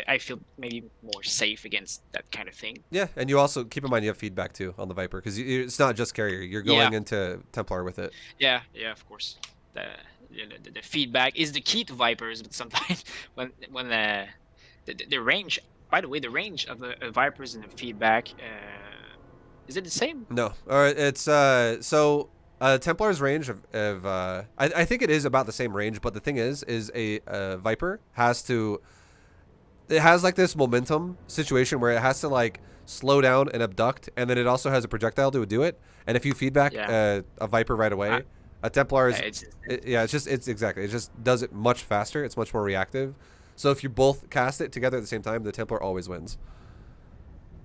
I feel maybe more safe against that kind of thing. Yeah, and you also keep in mind you have feedback too on the Viper because it's not just carrier. You're going into Templar with it. Yeah, of course. The feedback is the key to Vipers, but sometimes when the range. By the way, the range of the Vipers and the feedback, is it the same? No, or it's so Templar's range of I think it is about the same range, but the thing is a Viper has to. It has like this momentum situation where it has to like slow down and abduct, and then it also has a projectile to do it. And if you feedback a Viper right away, a Templar is it's exactly, it just does it much faster. It's much more reactive. So if you both cast it together at the same time, the Templar always wins.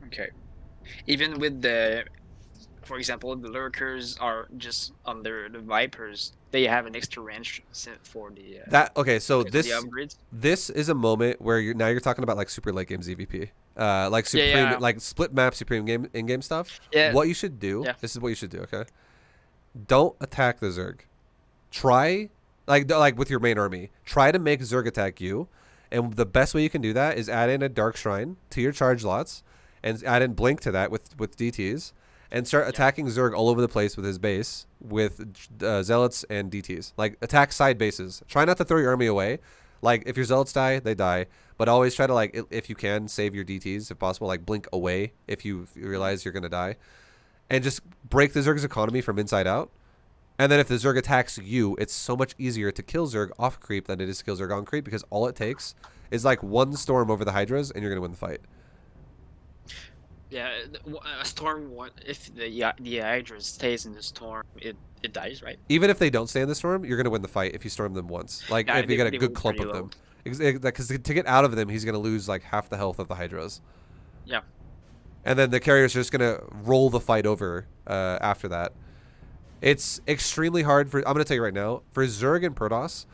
Okay. Even with for example, the lurkers are just under the Vipers. They have an extra range for the So the upgrades. this is a moment where you're talking about like super late game ZVP, like supreme, like split map supreme game in-game stuff. Yeah. What you should do, this is what you should do. Okay, don't attack the Zerg. Try like with your main army. Try to make Zerg attack you, and the best way you can do that is add in a Dark Shrine to your charge lots, and add in Blink to that with DTs. And start attacking Zerg all over the place with his base, with Zealots and DTs. Like, attack side bases. Try not to throw your army away. Like, if your Zealots die, they die. But always try to, like, if you can, save your DTs if possible. Like, blink away if you realize you're going to die. And just break the Zerg's economy from inside out. And then if the Zerg attacks you, it's so much easier to kill Zerg off creep than it is to kill Zerg on creep, because all it takes is, like, one storm over the Hydras, and you're going to win the fight. Yeah, a storm. If the Hydra stays in the storm, it dies, right? Even if they don't stay in the storm, you're gonna win the fight if you storm them once. Like if you get a good clump of them, because to get out of them, he's gonna lose like half the health of the Hydras. Yeah. And then the carriers are just gonna roll the fight over after that. It's extremely hard for. I'm gonna tell you right now, for Zerg and Protoss,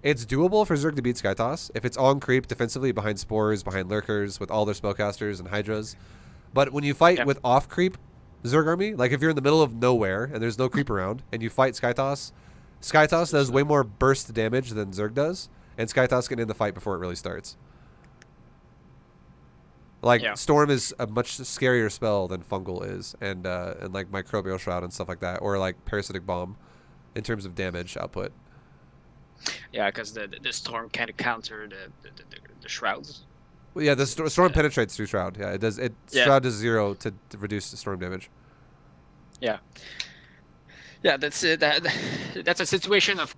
it's doable for Zerg to beat Skytoss if it's on creep defensively behind spores, behind lurkers, with all their spellcasters and Hydras. But when you fight with off creep Zerg army, like if you're in the middle of nowhere and there's no creep around and you fight Skytoss does way more burst damage than Zerg does, and Skytoss can end the fight before it really starts. Like Storm is a much scarier spell than Fungal is, and like Microbial Shroud and stuff like that, or like Parasitic Bomb, in terms of damage output. Yeah, because the Storm kind of counter the shrouds. Well, yeah, the storm penetrates through Shroud. Yeah, it does. Shroud does 0 to reduce the storm damage. Yeah. Yeah, that's it. That's a situation of.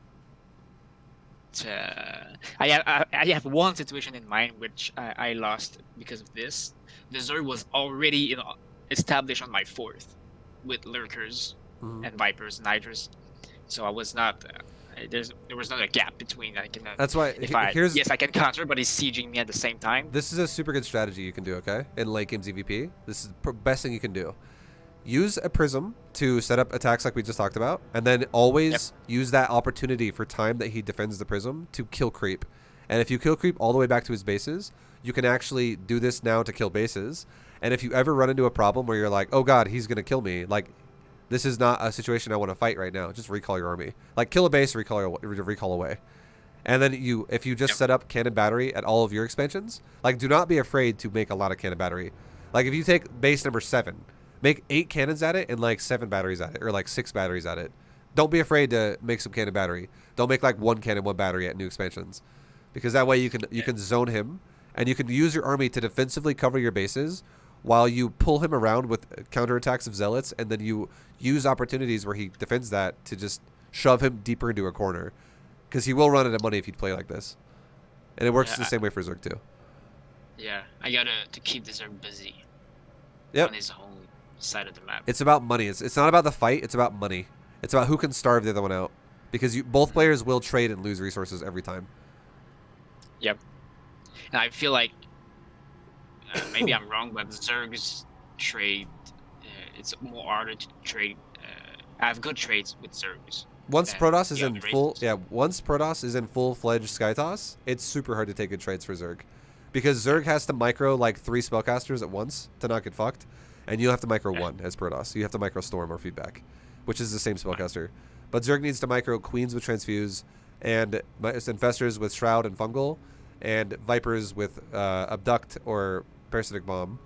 I have one situation in mind which I lost because of this. The Zerg was already established on my 4th with lurkers and Vipers and Hydras, so I was not. There was not a gap between. I can. That's why. Yes, I can counter, but he's sieging me at the same time. This is a super good strategy you can do. Okay, in late game ZVP, this is the best thing you can do. Use a prism to set up attacks like we just talked about, and then always use that opportunity for time that he defends the prism to kill creep. And if you kill creep all the way back to his bases, you can actually do this now to kill bases. And if you ever run into a problem where you're like, oh god, he's gonna kill me, like. This is not a situation I want to fight right now. Just recall your army. Like, kill a base, recall away. And then if you just set up cannon battery at all of your expansions, like, do not be afraid to make a lot of cannon battery. Like, if you take base number 7, make 8 cannons at it and, like, 7 batteries at it, or, like, 6 batteries at it. Don't be afraid to make some cannon battery. Don't make, like, 1 cannon, 1 battery at new expansions. Because that way you can zone him, and you can use your army to defensively cover your bases, while you pull him around with counterattacks of Zealots, and then you use opportunities where he defends that to just shove him deeper into a corner. Because he will run out of money if you play like this. And it works the same way for Zerg too. Yeah, I gotta to keep the Zerg busy. Yep. On his own side of the map. It's about money. It's not about the fight, it's about money. It's about who can starve the other one out. Because both players will trade and lose resources every time. Yep. And I feel like maybe I'm wrong, but Zerg's trade, it's more harder to trade have good trades with Zergs. Once And Protoss is the in other full, races. yeah. Once Protoss is in full-fledged Skytoss, it's super hard to take good trades for Zerg, because Zerg has to micro like 3 spellcasters at once to not get fucked, and you'll have to micro Yeah. 1 as Protoss. You have to micro Storm or Feedback, which is the same spellcaster. But Zerg needs to micro Queens with Transfuse, and Infestors with Shroud and Fungal, and Vipers with Abduct or Parasitic Bomb,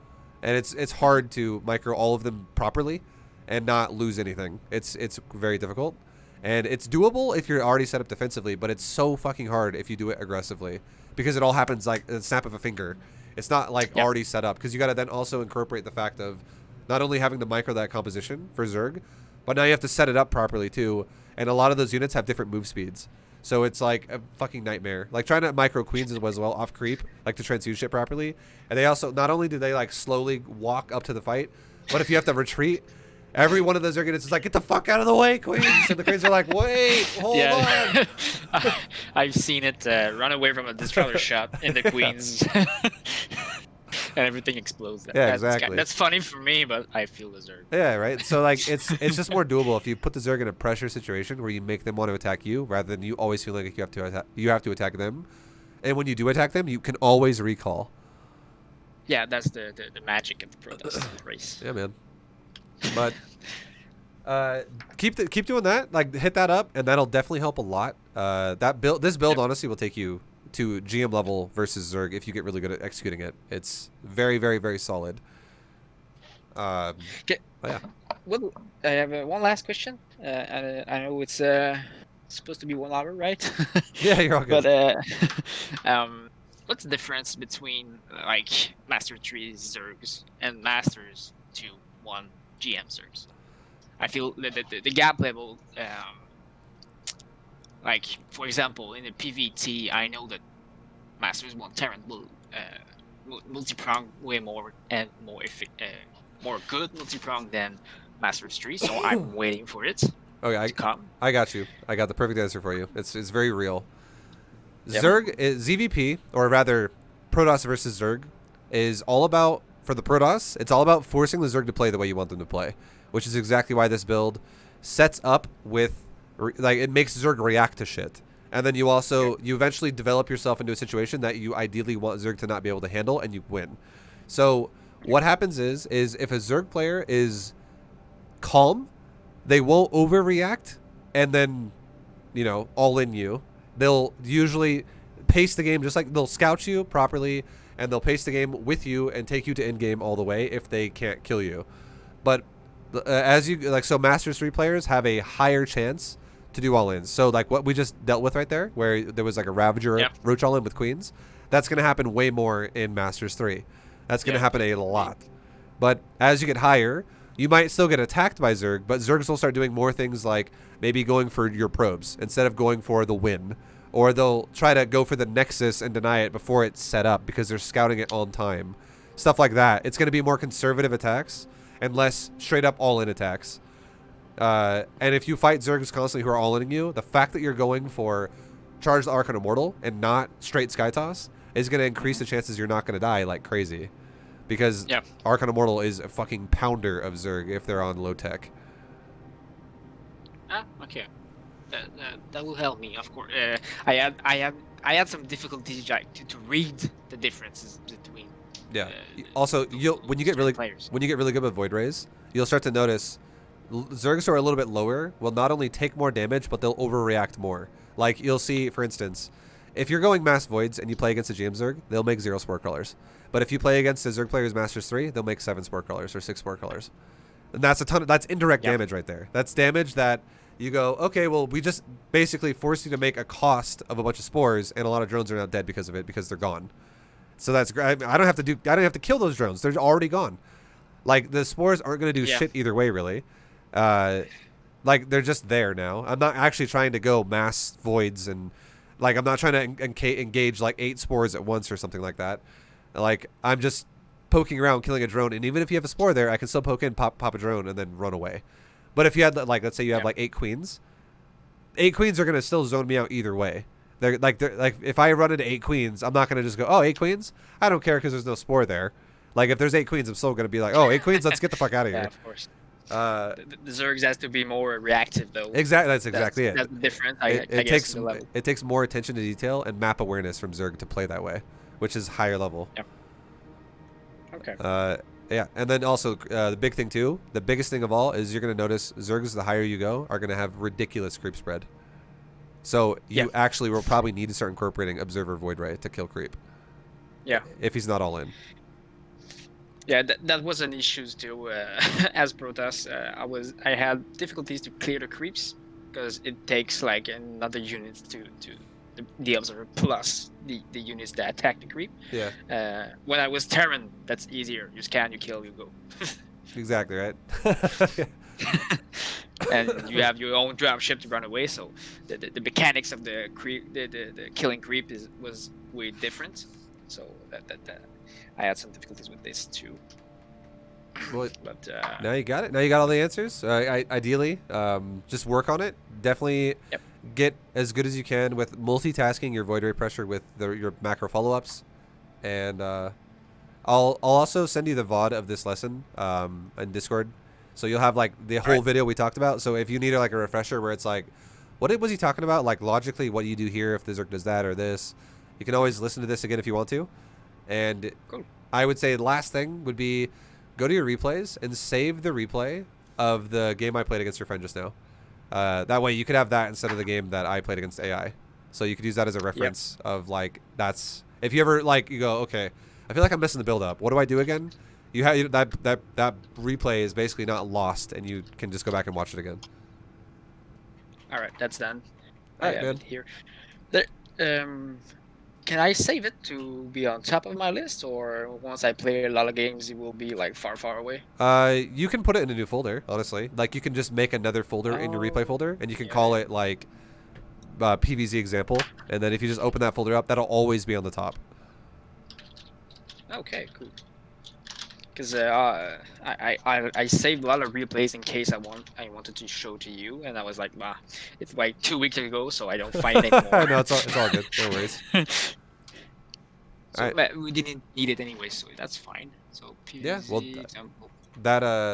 and it's hard to micro all of them properly and not lose anything. It's very difficult. And it's doable if you're already set up defensively, but it's so fucking hard if you do it aggressively, because it all happens like a snap of a finger. It's not like Yep. already set up, because you got to then also incorporate the fact of not only having to micro that composition for Zerg, but now you have to set it up properly too. And a lot of those units have different move speeds. So it's like a fucking nightmare. Like trying to micro Queens as well off creep, like to transfuse shit properly. And they also, not only do they like slowly walk up to the fight, but if you have to retreat, every one of those units is like, get the fuck out of the way, Queens. And the Queens are like, wait, hold on. I've seen it run away from a destroyer shot in the Queens. And everything explodes. Yeah, exactly. That's funny for me, but I feel the Zerg. Yeah, right. So like it's just more doable if you put the Zerg in a pressure situation where you make them want to attack you rather than you always feel like you have to attack them. And when you do attack them, you can always recall. Yeah, that's the magic of the Protoss race. Yeah, man. But keep doing that. Like hit that up, and that'll definitely help a lot. This build honestly will take you to GM level versus Zerg if you get really good at executing it. It's very, very, very solid. Okay. Oh, yeah. Well, I have one last question. I know it's supposed to be 1 hour, right? Yeah, you're all good. But what's the difference between like Master 3 Zergs and Masters 2-1 GM Zergs? I feel the gap level, like for example, in the PvT, I know that Masters 1 Terran will multi-prong way more and more good multi-prong than Masters 3, so I'm waiting for it Okay, to come. I got you. I got the perfect answer for you. It's very real. Yep. Zerg is ZVP, or rather, Protoss versus Zerg, is all about, for the Protoss, it's all about forcing the Zerg to play the way you want them to play, which is exactly why this build sets up with, like, it makes Zerg react to shit. And then you also, you eventually develop yourself into a situation that you ideally want Zerg to not be able to handle, and you win. So what happens is if a Zerg player is calm, they won't overreact and then, you know, all in you. They'll usually pace the game, just like they'll scout you properly, and they'll pace the game with you and take you to end game all the way if they can't kill you. But as you like, so Masters 3 players have a higher chance to do all ins. So like what we just dealt with right there, where there was like a Ravager Roach all in with Queens, that's gonna happen way more in Masters 3. That's gonna happen a lot. But as you get higher, you might still get attacked by Zerg, but Zergs will start doing more things like maybe going for your probes instead of going for the win. Or they'll try to go for the Nexus and deny it before it's set up because they're scouting it on time. Stuff like that. It's going to be more conservative attacks and less straight up all-in attacks. And if you fight Zergs constantly who are all-inning you, the fact that you're going for Charge the Archon Immortal and not straight Skytoss is going to increase the chances you're not going to die like crazy. Because Archon Immortal is a fucking pounder of Zerg if they're on low tech. Ah, okay. That will help me, of course. I had some difficulties to read the differences between. Also, when you get really good with Void Rays, you'll start to notice Zergs who are a little bit lower will not only take more damage, but they'll overreact more. Like you'll see, for instance, if you're going Mass Voids and you play against a GM Zerg, they'll make 0 Spore Crawlers. But if you play against a Zerg player who's Masters 3, they'll make 7 Spore Crawlers or 6 Spore Crawlers. And that's that's indirect damage right there. That's damage that you go, okay, well, we just basically forced you to make a cost of a bunch of spores, and a lot of drones are now dead because of it, because they're gone. So that's great. I don't have to kill those drones. They're already gone. Like the spores aren't going to do shit either way, really. Like they're just there now. I'm not actually trying to go mass voids and like I'm not trying to engage like 8 spores at once or something like that. Like I'm just poking around, killing a drone, and even if you have a spore there, I can still poke in, pop a drone, and then run away. But if you had like, let's say you have like 8 queens, 8 queens are gonna still zone me out either way. They're like if I run into 8 queens, I'm not gonna just go, oh, 8 queens, I don't care because there's no spore there. Like if there's 8 queens, I'm still gonna be like, oh, 8 queens, let's get the fuck out of here. Yeah, of course. The Zergs has to be more reactive though. Exactly. That's exactly it. That's different. I It guess takes in the level. it takes more attention to detail and map awareness from Zerg to play that way, which is higher level. Yeah. Okay. Yeah, and then also the big thing too, the biggest thing of all is you're gonna notice Zergs, the higher you go, are gonna have ridiculous creep spread. So you actually will probably need to start incorporating Observer Void Ray to kill creep. Yeah. If he's not all in. Yeah, that was an issue too. As Protoss, I had difficulties to clear the creeps because it takes like another unit to the observer plus the units that attack the creep. Yeah. When I was Terran, that's easier. You scan, you kill, you go. Exactly right. And you have your own dropship to run away. So the mechanics of the creep, the killing creep was way different. So that I had some difficulties with this too. Well, But now you got it. Now you got all the answers. Ideally, just work on it. Definitely get as good as you can with multitasking your void ray pressure with your macro follow-ups. And I'll also send you the VOD of this lesson in Discord. So you'll have like the whole video we talked about. So if you need like a refresher where it's like, what was he talking about? Like logically, what do you do here if the Zerg does that or this? You can always listen to this again if you want to. And I would say the last thing would be go to your replays and save the replay of the game I played against your friend just now. That way you could have that instead of the game that I played against AI. So you could use that as a reference of like, that's, if you ever like, you go, okay, I feel like I'm missing the build up. What do I do again? You have that replay is basically not lost and you can just go back and watch it again. all right, that's done. All I right, have man. it here. There, can I save it to be on top of my list, or once I play a lot of games, it will be like far away? You can put it in a new folder, honestly. Like you can just make another folder in your replay folder, and you can call it like PvZ example, and then if you just open that folder up, that'll always be on the top. Okay, cool. Because I saved a lot of replays in case I wanted to show to you, and I was like, bah, it's like 2 weeks ago, so I don't find it anymore. No, it's all good. No worries. So, but we didn't need it anyway, so that's fine. So PvZ Yeah, well, example.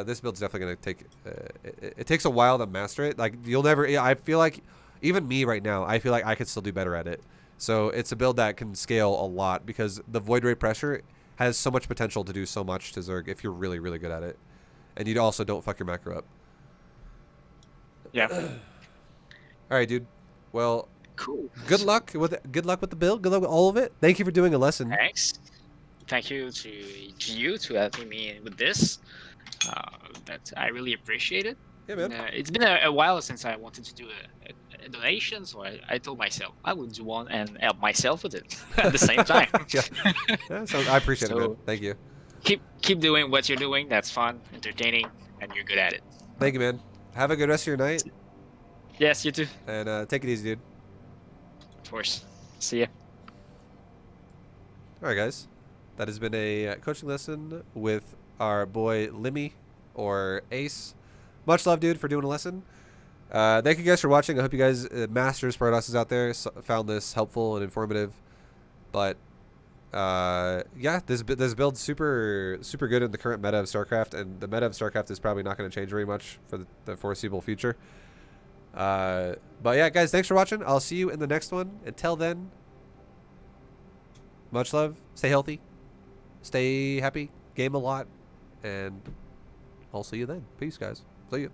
this build's definitely gonna take. It takes a while to master it. Like you'll never. I feel like even me right now, I feel like I could still do better at it. So it's a build that can scale a lot because the void ray pressure has so much potential to do so much to Zerg if you're really good at it, and you also don't fuck your macro up. Yeah. All right, dude. Well, Cool. good luck with the build. Good luck with all of it. Thank you for doing a lesson. Thanks. Thank you to you to helping me with this. That I really appreciate it. Yeah, man. It's been a while since I wanted to do a donation, so I told myself I would do one and help myself with it at the same time. Yeah, so I appreciate it, man. So- Thank you. Keep doing what you're doing. That's fun, entertaining, and you're good at it. Thank you, man. Have a good rest of your night, Yes, you too. and take it easy, dude. Of course. See ya. All right, guys. That has been a coaching lesson with our boy Limmy, or Ace. Much love, dude, for doing a lesson. Thank you guys for watching. I hope you guys, Masters Protoss out there, found this helpful and informative. But yeah, this build's super good in the current meta of StarCraft, and the meta of StarCraft is probably not going to change very much for the foreseeable future. But yeah, guys, thanks for watching. I'll see you in the next one. Until then, much love. Stay healthy. Stay happy. Game a lot. And I'll see you then. Peace, guys. See you.